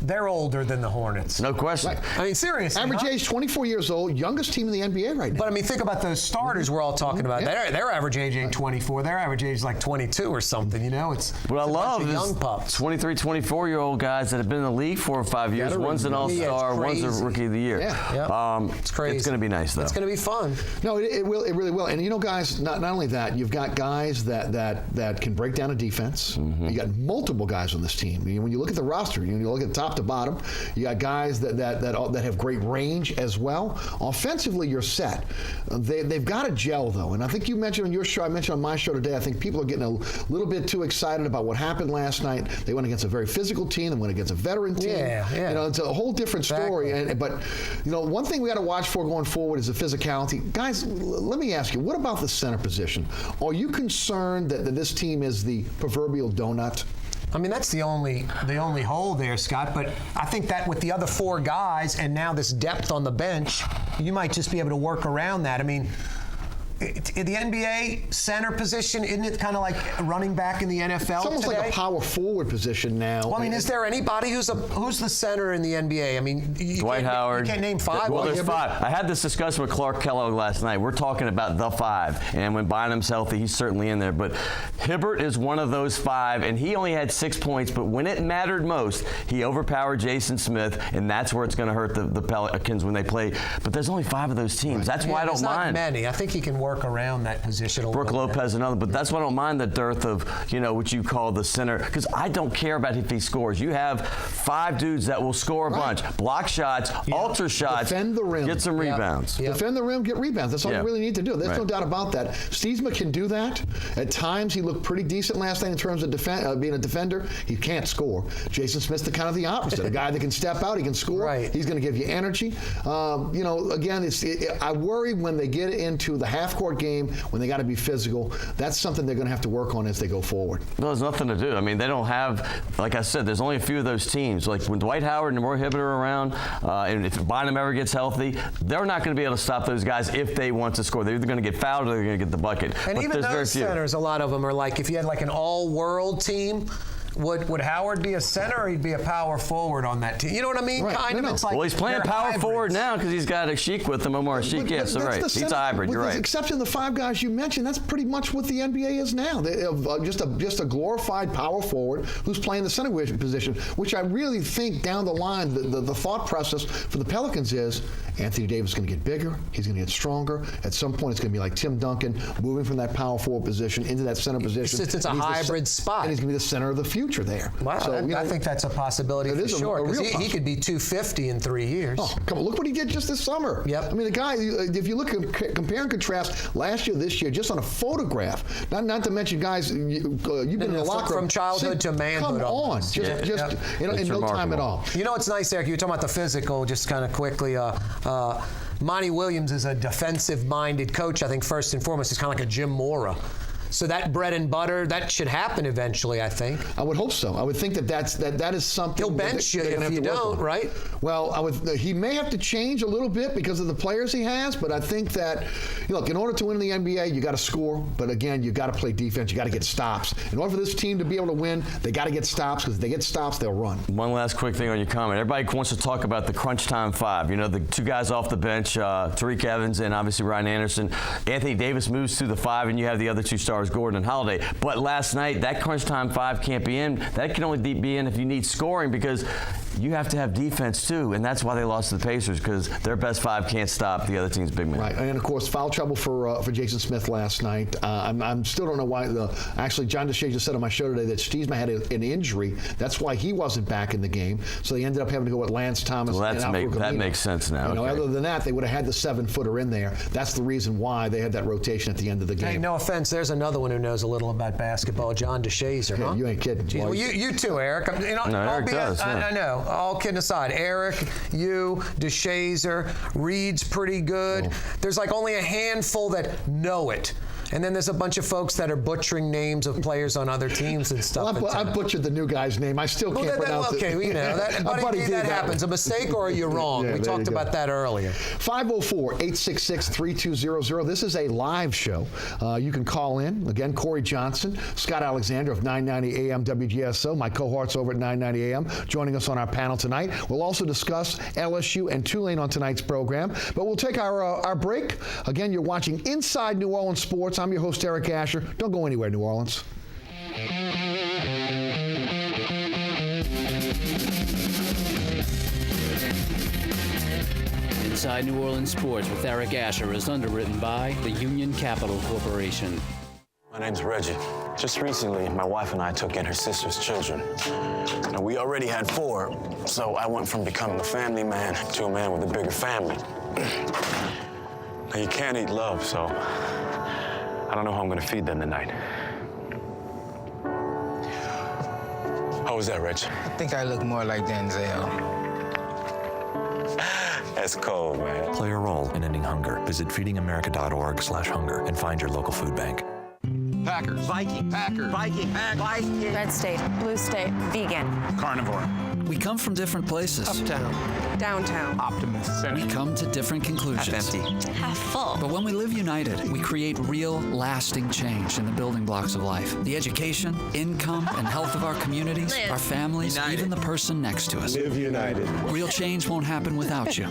They're older than the Hornets. No question. Right. I mean, seriously. Average age 24 years old, youngest team in the NBA right now. But I mean, think about those starters we're all talking about. Yeah. Their average age ain't 24. Their average age is like 22 or something. You know, it's what I love is young pups. 23, 24-year-old guys that have been in the league 4 or 5 years. One's an all-star, one's a rookie of the year. Yeah. Yep. It's crazy. It's going to be nice, though. It's going to be fun. No, it really will. And you know, guys, not only that, you've got guys that can break down a defense. Mm-hmm. You got multiple guys on this team. When you look at the roster, when you look at top to bottom, you got guys that have great range as well. Offensively, you're set. They've got to gel, though. And I think you mentioned on your show, I mentioned on my show today, I think people are getting a little bit too excited about what happened last night. They went against a very physical team. They went against a veteran team. Yeah. You know, it's a whole different story. Exactly. But, you know, one thing we got to watch for going forward is the physicality. Guys, let me ask you, what about the center position? Are you concerned that this team is the proverbial donut? I mean, that's the only hole there, Scott. But I think that with the other 4 guys and now this depth on the bench, you might just be able to work around that. I mean, in the NBA center position, isn't it kind of like running back in the NFL It's almost today? like a power forward position now. Well, I mean, is there anybody who's the center in the NBA? I mean, Dwight Howard. You can't name 5. Well, there's 5. I had this discussion with Clark Kellogg last night. We're talking about the 5, and when Bynum's healthy, he's certainly in there. But Hibbert is one of those 5, and he only had 6 points. But when it mattered most, he overpowered Jason Smith, and that's where it's going to hurt the Pelicans when they play. But there's only 5 of those teams. That's why I don't mind. Not many. I think he can work around that position a Brooke little bit. Lopez, another, but that's why I don't mind the dearth of, what you call the center, because I don't care about if he scores. You have 5 dudes that will score a bunch, block shots, alter shots, defend the rim, get some rebounds. Yep. Defend the rim, get rebounds. That's all you really need to do. There's no doubt about that. Stiesma can do that. At times, he looked pretty decent last night in terms of being a defender. He can't score. Jason Smith's the opposite. A guy that can step out, he can score. Right. He's going to give you energy. Again, I worry when they get into the half-court game, when they got to be physical. That's something they're going to have to work on as they go forward. No, there's nothing to do. I mean, they don't have, like I said, there's only a few of those teams. Like when Dwight Howard and Roy Hibbert are around, and if Bynum ever gets healthy, they're not going to be able to stop those guys if they want to score. They're either going to get fouled or they're going to get the bucket. And but even those centers, a lot of them are like, if you had like an all-world team, would Howard be a center or he'd be a power forward on that team? You know what I mean? Right. Kind of. It's like, well, he's playing power forward now because he's got a Sheik with him, Omar Sheik. Yes, right. He's a hybrid. You're right. Except in the 5 guys you mentioned, that's pretty much what the NBA is now. Just a glorified power forward who's playing the center position, which I really think down the line, the thought process for the Pelicans is Anthony Davis is going to get bigger. He's going to get stronger. At some point, it's going to be like Tim Duncan, moving from that power forward position into that center position. It's a hybrid spot. And he's going to be the center of the future there. Wow, so, I think that's a possibility for sure. Because he could be 250 in 3 years. Oh, come on, look what he did just this summer. Yep. I mean, the guy, if you look at compare and contrast last year, this year, just on a photograph, not to mention guys, you've been in the locker room. From childhood to manhood. Come on. Just in no time at all. You know what's nice, Eric? You were talking about the physical, just kind of quickly. Monty Williams is a defensive-minded coach. I think first and foremost, he's kind of like a Jim Mora. So that bread and butter, that should happen eventually, I think. I would hope so. I would think that is something. He'll bench you if you don't, right? Well, he may have to change a little bit because of the players he has, but I think that, look, in order to win in the NBA, you got to score, but again, you got to play defense. You got to get stops. In order for this team to be able to win, they got to get stops, because if they get stops, they'll run. One last quick thing on your comment. Everybody wants to talk about the crunch time five. You know, the two guys off the bench, Tariq Evans and obviously Ryan Anderson. Anthony Davis moves to the five, and you have the other two stars, Gordon and Holiday. But last night, that crunch time five can't be in. That can only be in if you need scoring, because you have to have defense too, and that's why they lost to the Pacers, because their best five can't stop the other team's big man. Right, and of course, foul trouble for Jason Smith last night. I'm still don't know why. Actually, John Deshae just said on my show today that Stiesma had an injury. That's why he wasn't back in the game. So they ended up having to go with Lance Thomas. Well, that makes sense now. You know, other than that, they would have had the 7-footer in there. That's the reason why they had that rotation at the end of the game. Hey, no offense, there's another one who knows a little about basketball, John Deshazer, huh? You ain't kidding. Jeez, well, you too, Eric. Eric does. I know. All kidding aside, Eric, you, Deshazer, Reed's pretty good. There's like only a handful that know it. And then there's a bunch of folks that are butchering names of players on other teams and stuff. Well, I butchered the new guy's name. I still can't pronounce it. Okay, you know, that happens. A mistake, or are you wrong? Yeah, we talked about that earlier. 504-866-3200. This is a live show. You can call in. Again, Corey Johnson, Scott Alexander of 990 AM WGSO, my cohorts over at 990 AM, joining us on our panel tonight. We'll also discuss LSU and Tulane on tonight's program. But we'll take our break. Again, you're watching Inside New Orleans Sports. I'm your host, Eric Asher. Don't go anywhere, New Orleans. Inside New Orleans Sports with Eric Asher is underwritten by the Union Capital Corporation. My name's Reggie. Just recently, my wife and I took in her sister's children. Now, we already had 4, so I went from becoming a family man to a man with a bigger family. Now, you can't eat love, so I don't know how I'm gonna feed them tonight. How was that, Rich? I think I look more like Denzel. That's cold, man. Play a role in ending hunger. Visit feedingamerica.org/hunger and find your local food bank. Packers. Viking. Packers. Viking. Viking. Red state, blue state, vegan. Carnivore. We come from different places. Uptown. Downtown. Optimist. We come to different conclusions. Half empty. Half full. But when we live united, we create real, lasting change in the building blocks of life. The education, income, and health of our communities, our families, even the person next to us. Live united. Real change won't happen without you.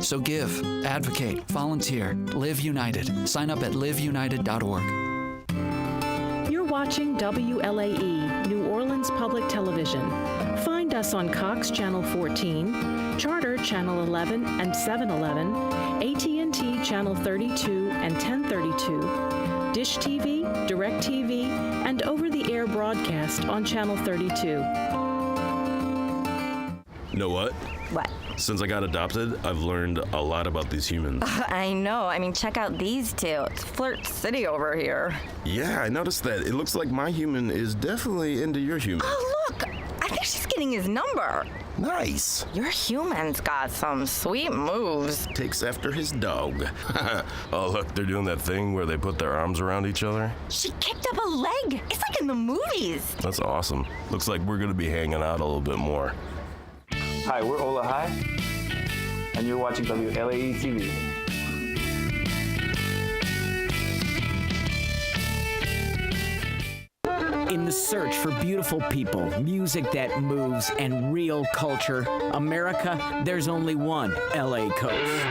So give, advocate, volunteer, live united. Sign up at liveunited.org. You're watching WLAE, New Orleans Public Television. Find us on Cox Channel 14, Charter Channel 11 and 711, AT&T Channel 32 and 1032, Dish TV, DirecTV, and over-the-air broadcast on Channel 32. You know what? What? Since I got adopted, I've learned a lot about these humans. I know. I mean, check out these two. It's Flirt City over here. Yeah, I noticed that. It looks like my human is definitely into your human. Oh, look. I think she's getting his number. Nice. Your human's got some sweet moves. Takes after his dog. Oh, look, they're doing that thing where they put their arms around each other. She kicked up a leg. It's like in the movies. That's awesome. Looks like we're going to be hanging out a little bit more. Hi, we're Ola High, and you're watching WLAE TV. In the search for beautiful people, music that moves, and real culture, America, there's only one LA Coast.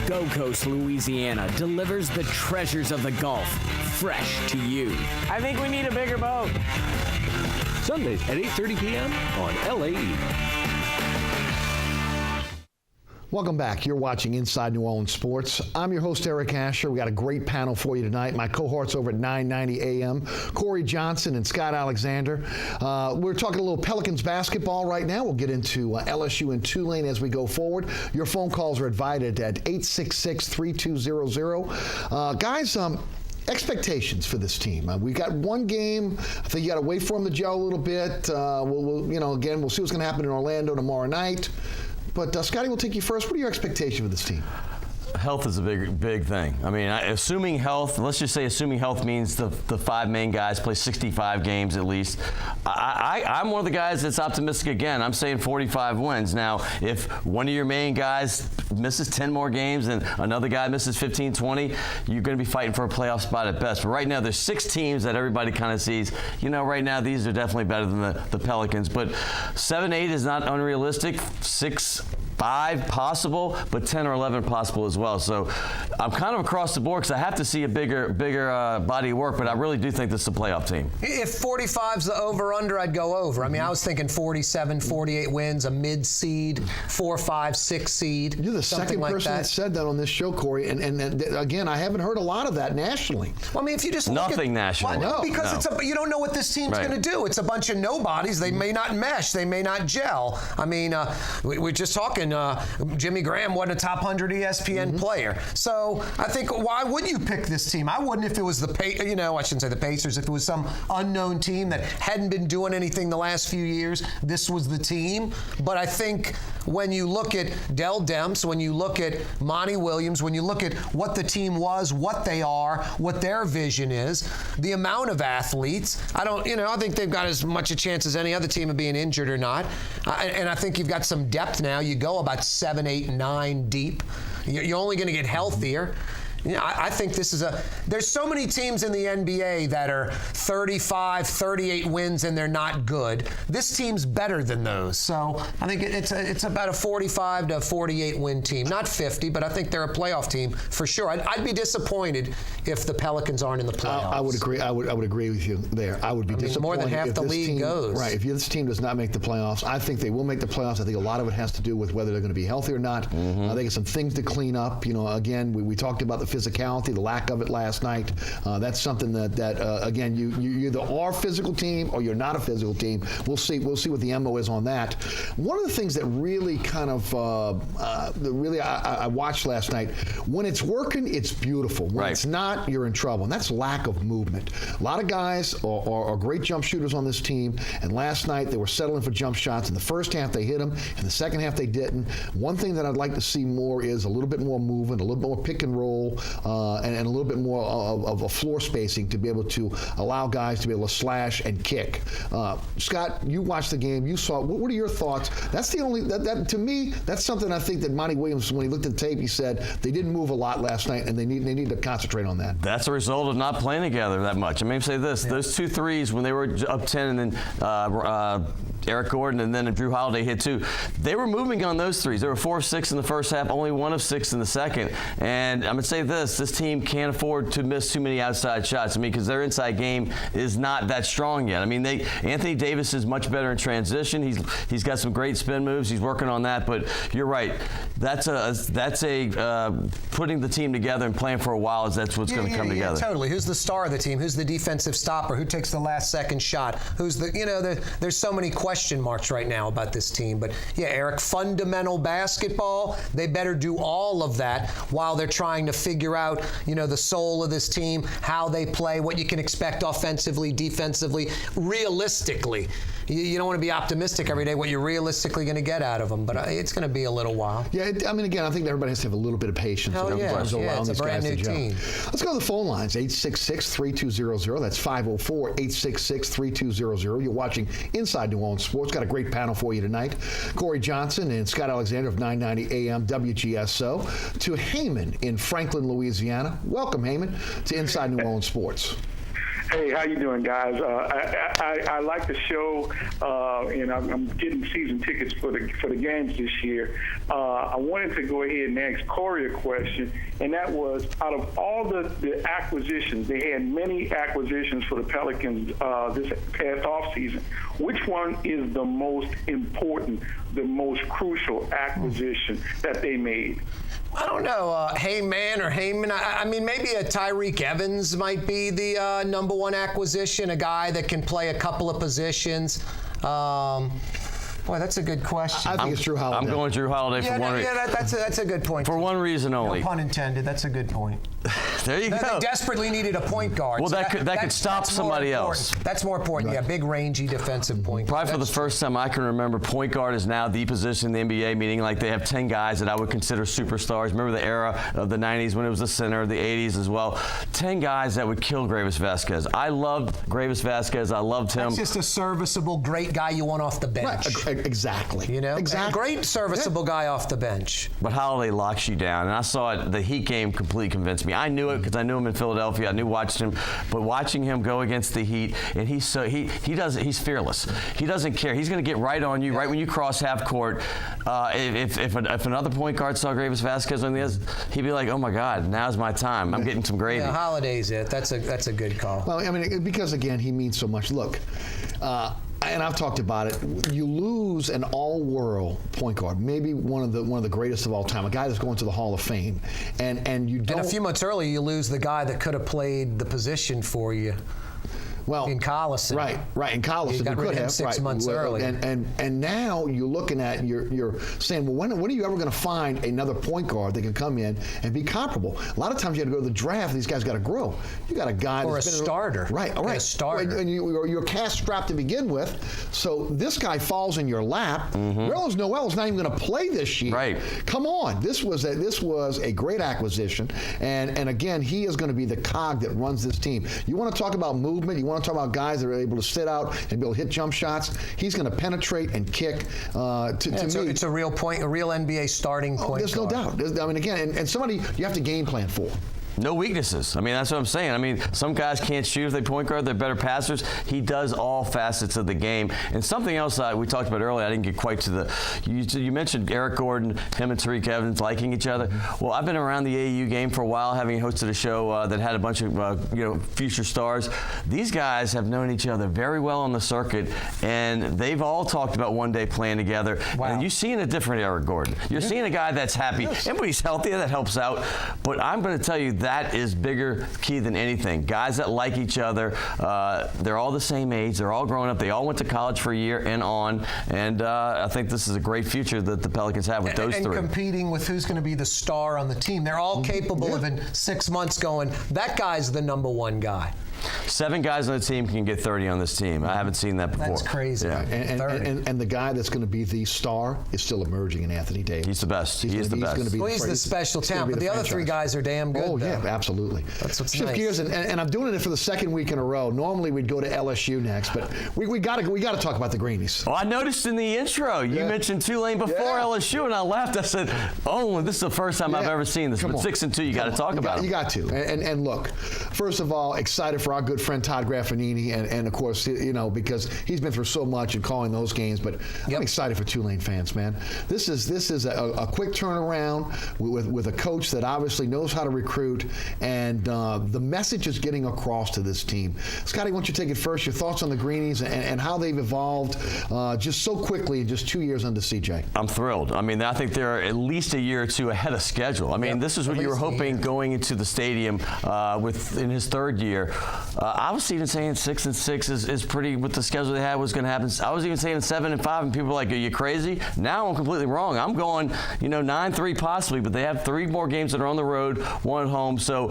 Go Coast, Louisiana delivers the treasures of the Gulf fresh to you. I think we need a bigger boat. Sundays at 8:30 p.m. on LAE. Welcome back. You're watching Inside New Orleans Sports. I'm your host, Eric Asher. We got a great panel for you tonight. My cohorts over at 990 AM, Corey Johnson and Scott Alexander. We're talking a little Pelicans basketball right now. We'll get into LSU and Tulane as we go forward. Your phone calls are invited at 866-3200. Guys, expectations for this team. We got one game. I think you got to wait for them to gel a little bit. Again, we'll see what's going to happen in Orlando tomorrow night. But Scotty, we'll take you first. What are your expectations for this team? Health is a big thing. I mean, assuming health, let's just say assuming health means the 5 main guys play 65 games at least. I'm one of the guys that's optimistic again. I'm saying 45 wins. Now, if one of your main guys misses 10 more games and another guy misses 15, 20, you're going to be fighting for a playoff spot at best. But right now, there's 6 teams that everybody kind of sees. Right now, these are definitely better than the Pelicans. But 7-8 is not unrealistic. 6-5 possible, but 10 or 11 possible as well. So I'm kind of across the board because I have to see a bigger body of work, but I really do think this is a playoff team. If 45's the over-under, I'd go over. I mean, I was thinking 47, 48 wins, a mid-seed, 4, 5, 6 seed. You're the second person that said that on this show, Corey, and again, I haven't heard a lot of that nationally. Well, I mean, if you just look nothing national. No, because you don't know what this team's going to do. It's a bunch of nobodies. They may not mesh. They may not gel. I mean, we're just talking. Jimmy Graham wasn't a top 100 ESPN player. So I think, why would you pick this team? I wouldn't if it was I shouldn't say the Pacers. If it was some unknown team that hadn't been doing anything the last few years, this was the team. But I think when you look at Dell Demps, when you look at Monty Williams, when you look at what the team was, what they are, what their vision is, the amount of athletes, I think they've got as much a chance as any other team of being injured or not. And I think you've got some depth now. You go about 7, 8, 9 deep. You're only going to get healthier. I think this is there's so many teams in the NBA that are 35, 38 wins and they're not good. This team's better than those. So I think it's about a 45 to 48 win team. Not 50, but I think they're a playoff team for sure. I'd be disappointed if the Pelicans aren't in the playoffs. I would agree. I would agree with you there. I would be disappointed. More than half the league goes. Right. If this team does not make the playoffs, I think they will make the playoffs. I think a lot of it has to do with whether they're going to be healthy or not. I think it's some things to clean up. Again, we talked about the physicality, the lack of it last night. That's something that again, you either are a physical team or you're not a physical team. We'll see what the MO is on that. One of the things that really kind of I watched last night, when it's working, it's beautiful. When it's not, you're in trouble. And that's lack of movement. A lot of guys are great jump shooters on this team, and last night they were settling for jump shots. In the first half they hit them, in the second half they didn't. One thing that I'd like to see more is a little bit more movement, a little bit more pick and roll, and a little bit more of a floor spacing to be able to allow guys to be able to slash and kick. Scott, you watched the game. You saw. What are your thoughts? That's the only that to me. That's something I think that Monty Williams, when he looked at the tape, he said they didn't move a lot last night, and they need to concentrate on that. That's a result of not playing together that much. I mean, say this: those 2 threes when they were up 10, and then Eric Gordon and then Drew Holiday hit 2. They were moving on those threes. They were 4 of 6 in the first half, only 1 of 6 in the second. And I'm gonna say this team can't afford to miss too many outside shots. I mean, because their inside game is not that strong yet. I mean, Anthony Davis is much better in transition. He's got some great spin moves. He's working on that. But you're right. That's a putting the team together and playing for a while. That's what's going to come together. Totally. Who's the star of the team? Who's the defensive stopper? Who takes the last second shot? Who's there's so many question marks right now about this team. But yeah, Eric, fundamental basketball, they better do all of that while they're trying to figure out, the soul of this team, how they play, what you can expect offensively, defensively, realistically. You don't want to be optimistic every day what you're realistically going to get out of them, but it's going to be a little while. Yeah, I mean, again, I think everybody has to have a little bit of patience. It's a brand new team. Let's go to the phone lines, 866-3200. That's 504-866-3200. You're watching Inside New Orleans Sports. Got a great panel for you tonight. Corey Johnson and Scott Alexander of 990 AM WGSO. To Heyman in Franklin, Louisiana. Welcome, Heyman, to Inside New Orleans Sports. Hey, how you doing, guys? I like the show, and I'm getting season tickets for the games this year. I wanted to go ahead and ask Corey a question, and that was, out of all the acquisitions, they had many acquisitions for the Pelicans this past offseason. Which one is the most important, the most crucial acquisition that they made? I don't know, Heyman or Heyman. I mean, maybe a Tyreek Evans might be the #1 acquisition, a guy that can play a couple of positions. Boy, that's a good question. I think it's Drew Holiday. I'm going Drew Holiday for one reason. Yeah, that's a good point. For one reason only. No pun intended. That's a good point. There you go. They desperately needed a point guard. Well, So that could stop somebody else. That's more important. Right. Yeah, big, rangy defensive point guard. Probably for the first time I can remember, point guard is now the position in the NBA, meaning like they have 10 guys that I would consider superstars. Remember the era of the 90s when it was the center, the 80s as well. 10 guys that would kill Gravis Vasquez. I loved Gravis Vasquez. I loved him. That's just a serviceable, great guy you want off the bench. Right. Exactly. You know? Exactly. A great, serviceable guy off the bench. But Holiday locks you down, and I saw it. The Heat game completely convinced me. I knew it because I knew him in Philadelphia. I knew watching him, but watching him go against the Heat, and he's fearless. He doesn't care. He's going to get right on you, right when you cross half court. If another point guard saw Gravis Vasquez on the other, he'd be like, "Oh my God, now's my time. I'm getting some gravy." Yeah, Holiday's it. That's a good call. Well, I mean, because again, he means so much. Look. And I've talked about it. You lose an all-world point guard, maybe one of the greatest of all time, a guy that's going to the Hall of Fame, and you don't. And a few months earlier, you lose the guy that could have played the position for you. Well, in Collison. Right. In Collison, you got rid of him 6 months early. And now you're looking at, you're saying, well, when are you ever going to find another point guard that can come in and be comparable? A lot of times you have to go to the draft. These guys got to grow. You got a guy or that's a starter. Right. All right. A starter. And you're cast strapped to begin with. So this guy falls in your lap. Nerlens Noel's not even going to play this year. Right. Come on. This was a great acquisition. And again, he is going to be the cog that runs this team. You want to talk about movement. You want to talk about guys that are able to sit out and be able to hit jump shots. He's going to penetrate and kick. To me, it's a real NBA starting point. There's no doubt. I mean, again, and somebody you have to game plan for. No weaknesses. I mean, that's what I'm saying. I mean, some guys can't shoot if they point guard. They're better passers. He does all facets of the game. And something else we talked about earlier, I didn't get quite to the. You mentioned Eric Gordon, him and Tariq Evans liking each other. Well, I've been around the AAU game for a while, having hosted a show that had a bunch of future stars. These guys have known each other very well on the circuit, and they've all talked about one day playing together. Wow. And you're seeing a different Eric Gordon. You're seeing a guy that's happy. Yes. Everybody's healthy. That helps out. But I'm going to tell you that is bigger key than anything. Guys that like each other, they're all the same age, they're all grown up, they all went to college for a year and on, and I think this is a great future that the Pelicans have with those three. And competing with who's going to be the star on the team. They're all capable of in 6 months going, that guy's the number one guy. 7 guys on the team can get 30 on this team. I haven't seen that before. That's crazy. Yeah. And the guy that's going to be the star is still emerging in Anthony Davis. He's the best. He's the best. He's the special talent, but the other 3 guys are damn good. Oh, yeah, absolutely. That's what's Shift nice. gears, and I'm doing it for the second week in a row. Normally we'd go to LSU next, but we got to talk about the Greenies. Oh, I noticed in the intro you mentioned Tulane before LSU, and I laughed. I said, "Oh, this is the first time I've ever seen this." But 6-2, you got to talk about it. You got to. And look, first of all, excited for our good friend Todd Graffinini, and of course, because he's been through so much and calling those games. But I'm excited for Tulane fans, man. This is a quick turnaround with a coach that obviously knows how to recruit, and the message is getting across to this team. Scotty, why don't you take it first? Your thoughts on the Greenies and how they've evolved just so quickly in just 2 years under CJ. I'm thrilled. I mean, I think they're at least a year or two ahead of schedule. I mean, this is what you were hoping going into the stadium in his 3rd year. I was even saying 6-6 is pretty, with the schedule they had, was going to happen. I was even saying 7-5, and people were like, "Are you crazy?" Now I'm completely wrong. I'm going, 9-3 possibly, but they have 3 more games that are on the road, 1 at home. So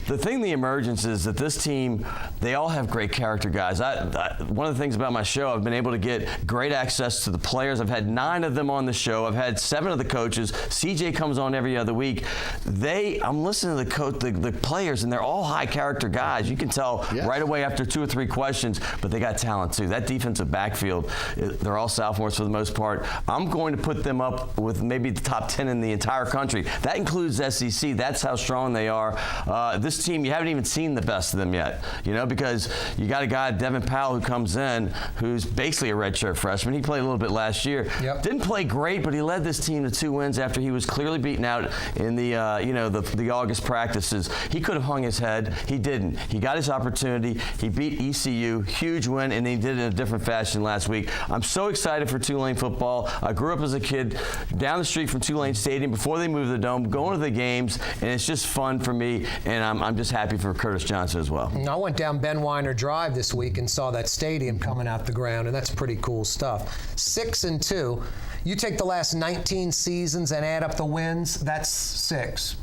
the thing, the emergence is that this team, they all have great character guys. One of the things about my show, I've been able to get great access to the players. I've had 9 of them on the show. I've had 7 of the coaches. CJ comes on every other week. I'm listening to the players, and they're all high character guys. You can tell right away after 2 or 3 questions, but they got talent too. That defensive backfield, they're all sophomores for the most part. I'm going to put them up with maybe the top 10 in the entire country. That includes SEC. That's how strong they are. This team, you haven't even seen the best of them yet, because you got a guy, Devin Powell, who comes in, who's basically a redshirt freshman. He played a little bit last year. Didn't play great, but he led this team to 2 wins after he was clearly beaten out in the August practices. He could have hung his head. He didn't. He got his opportunity. He beat ECU, huge win, and he did it in a different fashion last week. I'm so excited for Tulane football. I grew up as a kid down the street from Tulane Stadium before they moved the Dome, going to the games, and it's just fun for me, and I'm just happy for Curtis Johnson as well. I went down Ben Weiner Drive this week and saw that stadium coming out the ground, and that's pretty cool stuff. 6-2. You take the last 19 seasons and add up the wins, that's 6.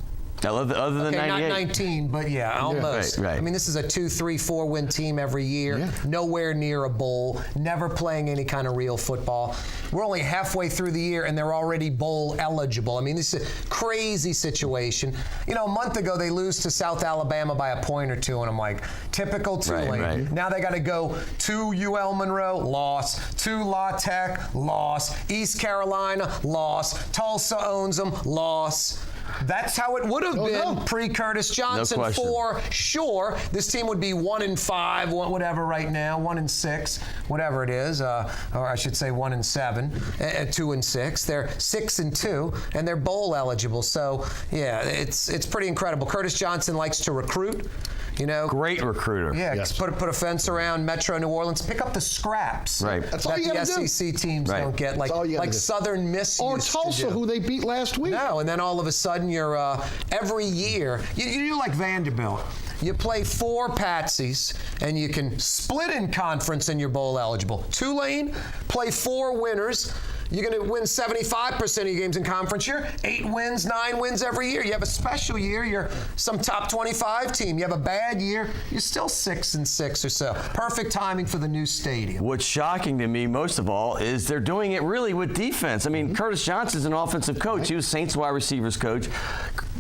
Other than 98. Not 19, but yeah, almost. Right. I mean, this is a 2, 3, 4 win team every year. Nowhere near a bowl. Never playing any kind of real football. We're only halfway through the year, and they're already bowl eligible. I mean, this is a crazy situation. You know, a month ago, they lose to South Alabama by a point or two, and I'm like, typical Tulane. Right. Now they got to go to UL Monroe, loss. To La Tech, loss. East Carolina, loss. Tulsa owns them, loss. That's how it would have been pre-Curtis Johnson. No question. For sure, this team would be 1-5, whatever right now, 1-6, whatever it is, or I should say 1-7, 2-6. They're 6-2, and they're bowl eligible. So yeah, it's pretty incredible. Curtis Johnson likes to recruit. You know, great recruiter. Yeah, put a fence around Metro New Orleans. Pick up the scraps. Right. That's all you that gotta the do. SEC teams don't get, like Southern Miss or used Tulsa, to do. who they beat last week. No, and then all of a sudden you're every year you do like Vanderbilt. You play 4 patsies, and you can split in conference, and you're bowl eligible. Tulane, play 4 winners. You're going to win 75% of your games in conference. You're 8 wins, 9 wins every year. You have a special year, you're some top 25 team. You have a bad year, you're still 6-6 or so. Perfect timing for the new stadium. What's shocking to me most of all is they're doing it really with defense. I mean, Curtis Johnson's an offensive coach. He was Saints wide receivers coach.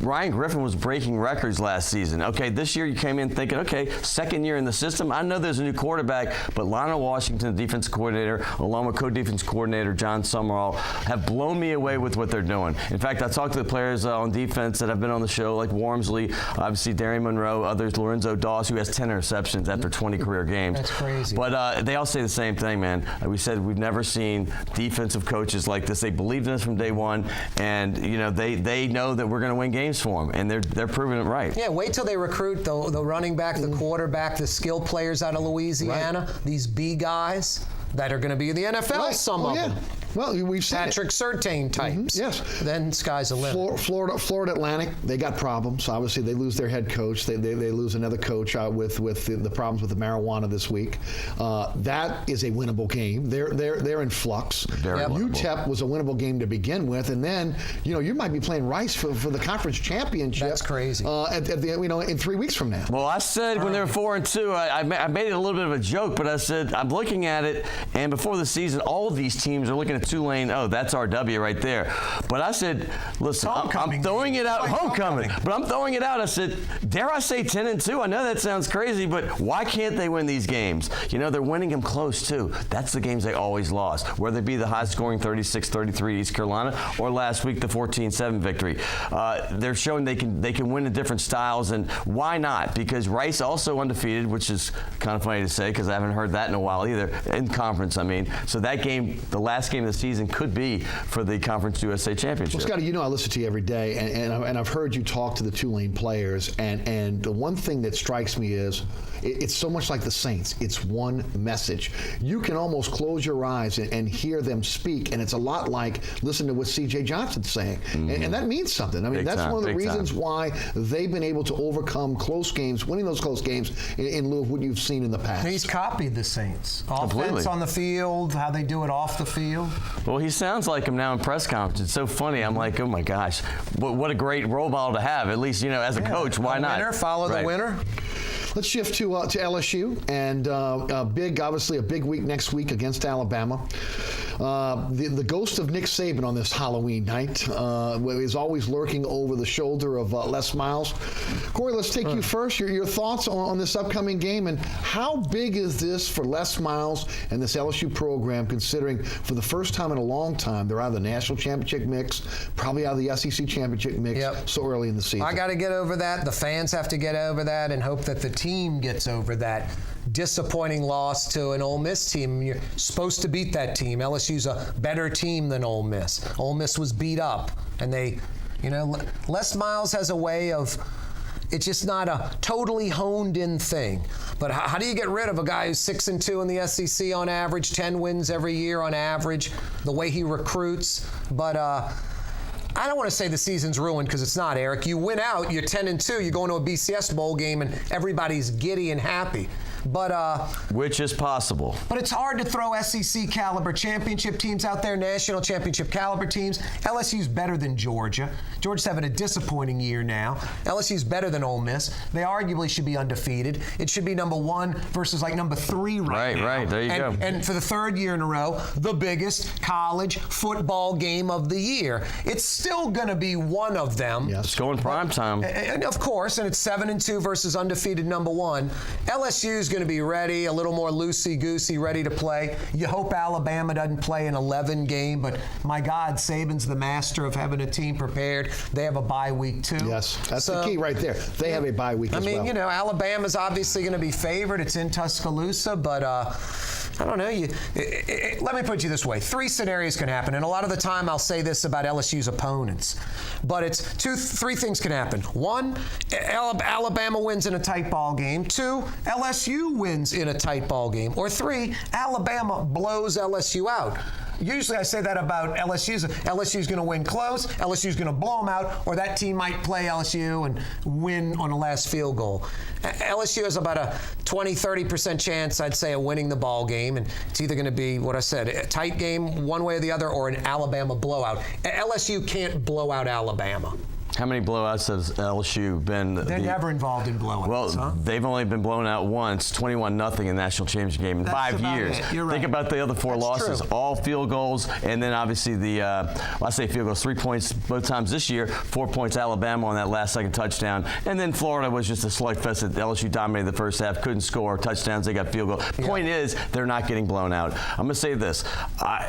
Ryan Griffin was breaking records last season. Okay, this year you came in thinking, okay, second year in the system. I know there's a new quarterback, but Lionel Washington, the defense coordinator, along with co-defense coordinator John Summerall, have blown me away with what they're doing. In fact, I talked to the players on defense that have been on the show, like Wormsley, obviously Darian Monroe, others, Lorenzo Doss, who has 10 interceptions after 20 career games. That's crazy. But they all say the same thing, man. We said we've never seen defensive coaches like this. They believed in us from day one, and you know they know that we're going to win games for them, and they're proving it right. Yeah, wait till they recruit the running back, the quarterback, the skill players out of Louisiana, these B guys that are going to be in the NFL, some of them. Well, we've seen Patrick Surtain types. Yes. Then sky's the limit. Florida Atlantic, they got problems. Obviously, they lose their head coach. They lose another coach with the problems with the marijuana this week. That is a winnable game. They're in flux. UTEP was a winnable game to begin with, and then you might be playing Rice for the conference championship. That's crazy. In 3 weeks from now. Well, I said when they were 4-2, I made it a little bit of a joke, but I said I'm looking at it, and before the season, all of these teams are looking at Tulane. Oh, that's our W right there. But I said, listen, I'm throwing it out. Homecoming. But I'm throwing it out. I said, dare I say 10-2? I know that sounds crazy, but why can't they win these games? They're winning them close too. That's the games they always lost, whether it be the high-scoring 36-33 East Carolina or last week the 14-7 victory. They're showing they can win in different styles, and why not? Because Rice also undefeated, which is kind of funny to say because I haven't heard that in a while either, in conference, I mean. So that game, the last game of the season, could be for the Conference USA Championship. Well, Scotty, I listen to you every day, and I've heard you talk to the Tulane players, and the one thing that strikes me is it's so much like the Saints. It's one message. You can almost close your eyes and hear them speak, and it's a lot like listening to what C.J. Johnson's saying, and that means something. I mean, that's one of the reasons why they've been able to overcome close games, winning those close games in lieu of what you've seen in the past. He's copied the Saints. Completely. Offense on the field, how they do it off the field. Well, he sounds like him now in press conference. It's so funny. I'm like, oh my gosh, what a great role model to have. At least, as a coach, why not? Winner, follow the winner. Let's shift to LSU, and obviously a big week next week against Alabama. The ghost of Nick Saban on this Halloween night is always lurking over the shoulder of Les Miles. Corey, let's take you first. Your thoughts on this upcoming game, and how big is this for Les Miles and this LSU program, considering for the first time in a long time they're out of the national championship mix, probably out of the SEC championship mix so early in the season. I got to get over that. The fans have to get over that, and hope that the team gets over that disappointing loss to an Ole Miss team. You're supposed to beat that team. LSU's a better team than Ole Miss. Ole Miss was beat up, and Les Miles has a way of, it's just not a totally honed-in thing. But how do you get rid of a guy who's 6-2 in the SEC on average, 10 wins every year on average, the way he recruits? But I don't want to say the season's ruined, because it's not, Eric. You win out, you're 10-2, you go into a BCS bowl game, and everybody's giddy and happy. which is possible. But it's hard to throw SEC caliber championship teams out there, national championship caliber teams. LSU's better than Georgia. Georgia's having a disappointing year now. LSU's better than Ole Miss. They arguably should be undefeated. It should be number 1 versus like number 3 right now. Right, there you go. And for the 3rd year in a row, the biggest college football game of the year. It's still going to be one of them. Yes, it's going prime time. And of course, and it's 7-2 versus undefeated number 1. LSU's going to be ready, a little more loosey-goosey, ready to play. You hope Alabama doesn't play an 11 game, but my God, Saban's the master of having a team prepared. They have a bye week too. Yes, that's the key right there. They have a bye week as well. I mean, you know, Alabama's obviously going to be favored. It's in Tuscaloosa, but I don't know. Let me put it this way. 3 scenarios can happen, and a lot of the time I'll say this about LSU's opponents, but it's 3 things can happen. 1, Alabama wins in a tight ball game. 2, LSU wins in a tight ball game. Or 3, Alabama blows LSU out. Usually I say that about LSU's. LSU's going to win close, LSU's going to blow them out, or that team might play LSU and win on the last field goal. LSU has about a 20-30% chance, I'd say, of winning the ball game, and it's either going to be, what I said, a tight game one way or the other, or an Alabama blowout. LSU can't blow out Alabama. How many blowouts has LSU been? They're never involved in blowouts. Well, they've only been blown out once, 21-0 in the national championship game in 5 years. You're right. Think about the other 4 losses, true. all field goals, and then obviously I say field goals, 3 points both times this year, 4 points Alabama on that last second touchdown, and then Florida was just a slugfest that LSU dominated the first half, couldn't score touchdowns, they got field goal. Point is, they're not getting blown out. I'm going to say this.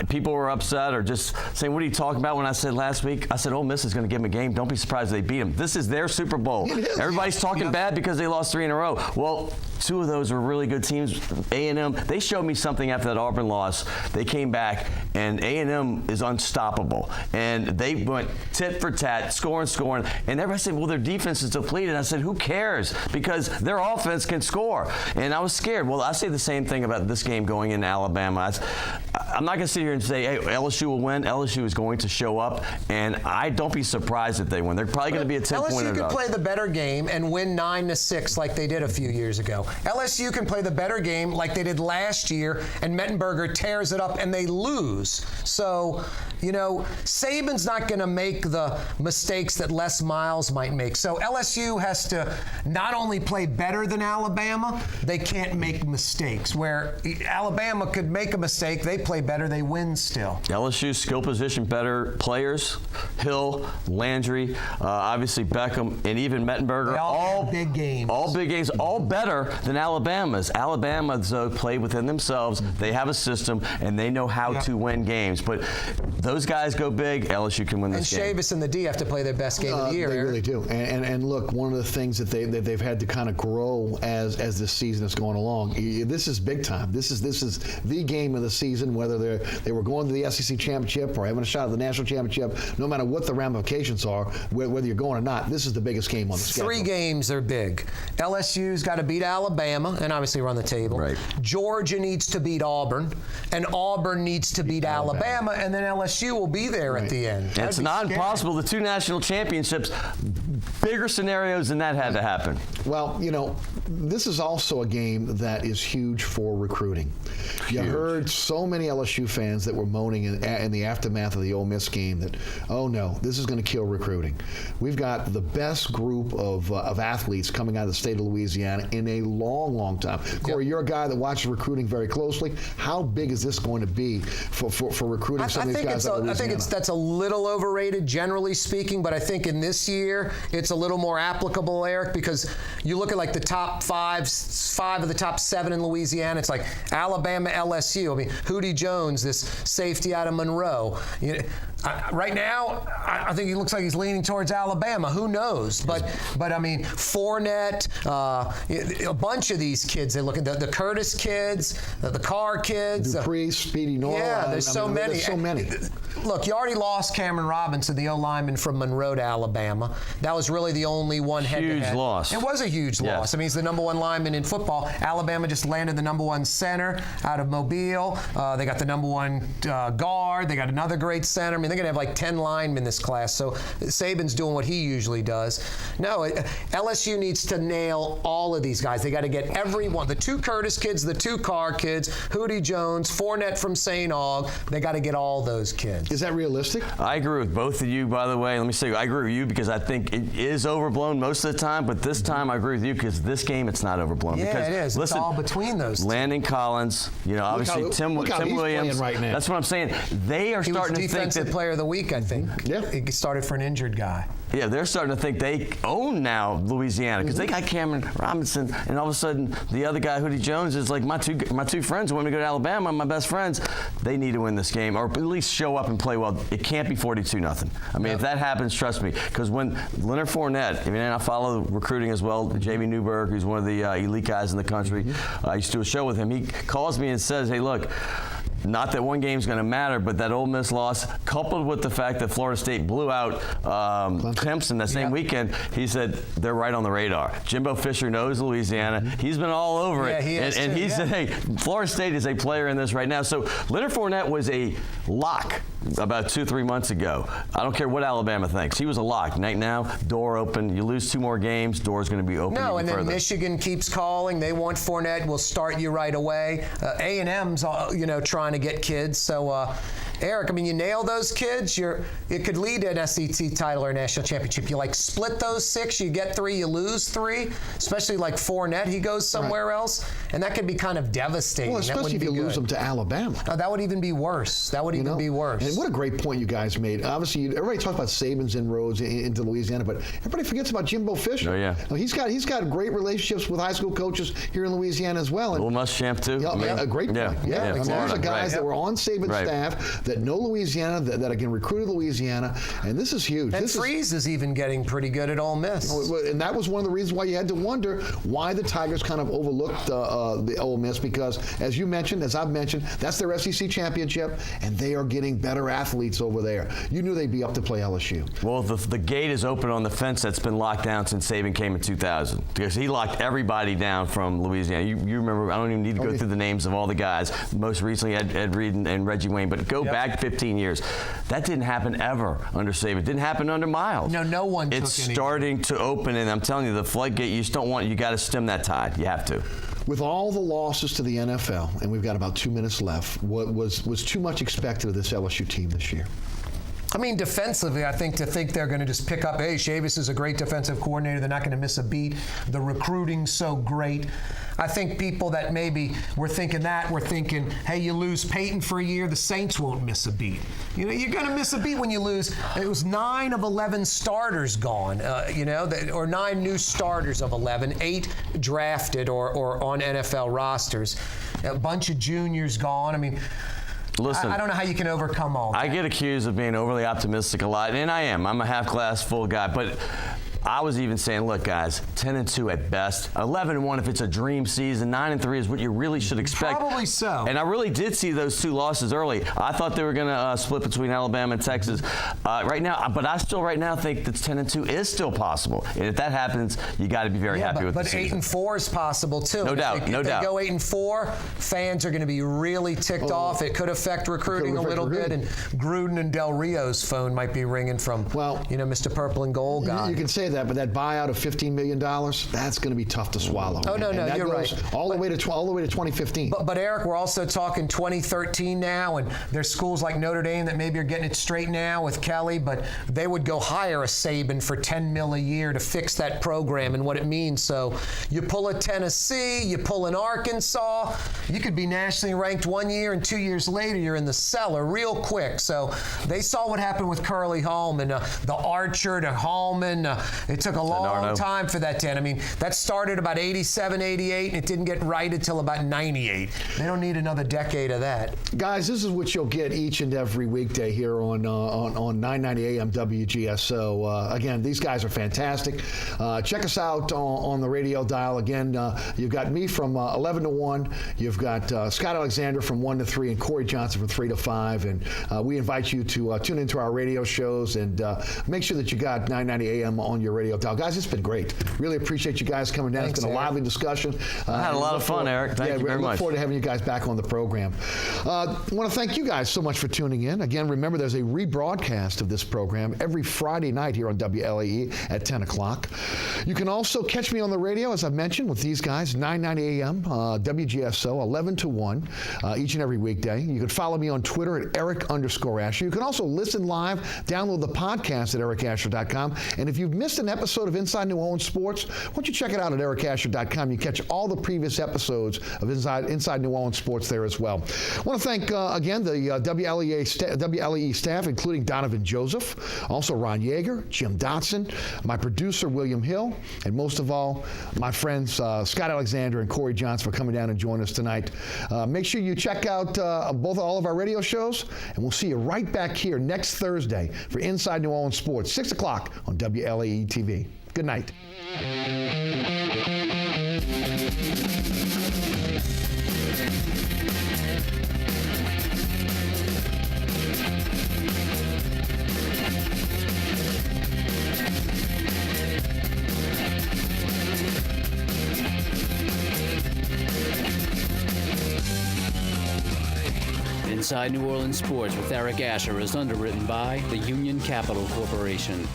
People were upset or just saying, what are you talking about when I said last week? I said, Ole Miss is going to give them a game. Don't be surprised if they beat them. This is their Super Bowl. Everybody's talking bad because they lost 3 in a row. Well, 2 of those were really good teams. A&M, they showed me something after that Auburn loss. They came back, and A&M is unstoppable. And they went tit for tat, scoring. And everybody said, well, their defense is depleted. I said, who cares? Because their offense can score. And I was scared. Well, I say the same thing about this game going into Alabama. I'm not going to sit here and say, hey, LSU will win. LSU is going to show up, and I don't be surprised if they win. They're probably going to be a 10-point LSU could play the better game and win 9-6 like they did a few years ago. LSU can play the better game like they did last year, and Mettenberger tears it up and they lose. So, you know, Saban's not going to make the mistakes that Les Miles might make. So LSU has to not only play better than Alabama, they can't make mistakes. Where Alabama could make a mistake, they play better, they win still. LSU skill position better players, Hill, Landry, obviously Beckham, and even Mettenberger. They all big games. All big games, all better than Alabama's. Alabama's, though, play within themselves. They have a system, and they know how to win games. But those guys go big, LSU can win this game. And Chavis and the D have to play their best game of the year. They really do. And look, one of the things that they've had to kind of grow as this season is going along, this is big time. This is the game of the season, whether they were going to the SEC championship or having a shot at the national championship, no matter what the ramifications are, whether you're going or not, this is the biggest game on the schedule. 3 games are big. LSU's got to beat Alabama, and obviously run the table. Right. Georgia needs to beat Auburn, and Auburn needs to beat Alabama, and then LSU will be there at the end. It's not impossible. The 2 national championships, bigger scenarios than that had to happen. Well, you know, this is also a game that is huge for recruiting. You heard so many LSU fans that were moaning in the aftermath of the Ole Miss game that, oh no, this is going to kill recruiting. We've got the best group of athletes coming out of the state of Louisiana in a long, long time. Corey, you're a guy that watches recruiting very closely. How big is this going to be for recruiting some of these guys out of Louisiana? I think that's a little overrated, generally speaking, but I think in this year it's a little more applicable, Eric, because you look at like the top five of the top 7 in Louisiana. It's like Alabama, LSU. I mean, Hootie Jones, this safety out of Monroe. Right now, I think he looks like he's leaning towards Alabama. Who knows? But I mean, Fournette, a bunch of these kids. They look at the Curtis kids, the Kaare kids, Dupree, Speedy Nola. Yeah, there's so many. There's so many. Look, you already lost Cameron Robinson, the O-lineman from Monroe to Alabama. That was really the only one head-to-head. Huge loss. It was a huge loss. I mean, he's the #1 lineman in football. Alabama just landed the #1 center out of Mobile. They got the #1 guard. They got another great center. I mean, they're going to have like 10 linemen in this class. So Saban's doing what he usually does. No, LSU needs to nail all of these guys. They got to get everyone. The 2 Curtis kids, the 2 Kaare kids, Hootie Jones, Fournette from St. Aug. They got to get all those kids. Is that realistic? I agree with both of you, by the way. Let me say, I agree with you because I think it is overblown most of the time, but this time I agree with you because this game, it's not overblown. Yeah, because, it is. Listen, it's all between those two. Landon Collins, obviously Tim Williams. Right now. That's what I'm saying. They are starting to think that Defensive Player of the Week, I think. Yeah. He started for an injured guy. Yeah, they're starting to think they own now Louisiana because they got Cameron Robinson, and all of a sudden the other guy, Hootie Jones, is like my two friends who want to go to Alabama, my best friends. They need to win this game or at least show up and play well. It can't be 42-0. I mean, if that happens, trust me, because when Leonard Fournette, I follow recruiting as well. Jamie Newberg, who's one of the elite guys in the country, I used to do a show with him. He calls me and says, "Hey, look." Not that one game's going to matter, but that Ole Miss loss, coupled with the fact that Florida State blew out Clemson that same weekend, he said they're right on the radar. Jimbo Fisher knows Louisiana. He's been all over it. And he said, hey, Florida State is a player in this right now. So Leonard Fournette was a lock about 2-3 months ago. I don't care what Alabama thinks. He was a lock. Right now, door open. You lose 2 more games, door's going to be open even then further. Michigan keeps calling. They want Fournette. We'll start you right away. A&M's, trying to get kids. So, Eric, you nail those kids, it could lead to an SEC title or a national championship. You split those 6, you get 3, you lose 3, especially like Fournette, he goes somewhere else, and that could be kind of devastating. Well, especially if you lose them to Alabama. That would even be worse. That would even be worse. And what a great point you guys made. Obviously, everybody talks about Saban's inroads into Louisiana, but everybody forgets about Jimbo Fisher. Oh, yeah. He's got great relationships with high school coaches here in Louisiana as well. Little Muschamp, too. A great point. Yeah. These are guys that were on Saban's staff that know Louisiana, that again recruited Louisiana, and this is huge. And Freeze is even getting pretty good at Ole Miss. And that was one of the reasons why you had to wonder why the Tigers kind of overlooked the Ole Miss, because as you mentioned, as I've mentioned, that's their SEC championship, and they are getting better athletes over there. You knew they'd be up to play LSU. Well, the gate is open on the fence that's been locked down since Saban came in 2000, because he locked everybody down from Louisiana. You remember, I don't even need to go through the names of all the guys. Most recently, Ed Reed and Reggie Wayne, but go back 15 years. That didn't happen ever under Saban. It didn't happen under Miles. No one took It's starting to open, and I'm telling you, the floodgate, you just don't want, you got to stem that tide. You have to. With all the losses to the NFL, and we've got about 2 minutes left, what was too much expected of this LSU team this year? Defensively, I think they're going to just pick up, hey, Chavis is a great defensive coordinator. They're not going to miss a beat. The recruiting's so great. I think people that maybe were thinking, hey, you lose Peyton for a year, the Saints won't miss a beat. You're going to miss a beat when you lose. It was 9 of 11 starters gone, or 9 new starters of 11, 8 drafted or on NFL rosters. A bunch of juniors gone. Listen, I don't know how you can overcome all that. I get accused of being overly optimistic a lot, and I am. I'm a half-glass full guy, but I was even saying, look, guys, 10-2 at best, 11-1 if it's a dream season, 9-3 is what you really should expect. Probably so. And I really did see those 2 losses early. I thought they were going to split between Alabama and Texas right now, but I still right now think that 10-2 is still possible. And if that happens, you got to be very happy with the season. But 8-4 is possible too. No doubt. If they go 8-4, fans are going to be really ticked off. It could affect recruiting a little bit, and Gruden and Del Rio's phone might be ringing from Mr. Purple and Gold guy. You can say that, but that buyout of $15 million, that's going to be tough to swallow. Oh, no, you're right. All the way to 2015. But Eric, we're also talking 2013 now, and there's schools like Notre Dame that maybe are getting it straight now with Kelly, but they would go hire a Saban for $10 million a year to fix that program and what it means. So you pull a Tennessee, you pull an Arkansas, you could be nationally ranked 1 year, and 2 years later you're in the cellar real quick. So they saw what happened with Curly Hallman, the Archer to Hallman, It took a long time for that to end. I mean, that started about 87, 88, and it didn't get right until about 98. They don't need another decade of that. Guys, this is what you'll get each and every weekday here on 990 AM WGSO. Again, these guys are fantastic. Check us out on the radio dial. Again, you've got me from 11 to 1. You've got Scott Alexander from 1 to 3 and Corey Johnson from 3 to 5. And we invite you to tune into our radio shows and make sure that you got 990 AM on your radio dial. Guys, it's been great. Really appreciate you guys coming down. Thanks, it's been a lively discussion. I had a lot of fun, Eric. Thank you very much. Look forward to having you guys back on the program. I want to thank you guys so much for tuning in. Again, remember there's a rebroadcast of this program every Friday night here on WLAE at 10 o'clock. You can also catch me on the radio, as I mentioned, with these guys, 990 AM, WGSO, 11 to 1, each and every weekday. You can follow me on Twitter at Eric_Asher. You can also listen live, download the podcast at ericasher.com. And if you've missed an episode of Inside New Orleans Sports, why don't you check it out at ericasher.com. You catch all the previous episodes of Inside New Orleans Sports there as well. I want to thank, again, the WLAE staff, including Donovan Joseph, also Ron Yeager, Jim Dotson, my producer, William Hill, and most of all, my friends Scott Alexander and Corey Johnson for coming down and joining us tonight. Make sure you check out all of our radio shows, and we'll see you right back here next Thursday for Inside New Orleans Sports, 6 o'clock on WLAE TV. Good night. Inside New Orleans Sports with Eric Asher is underwritten by the Union Capital Corporation.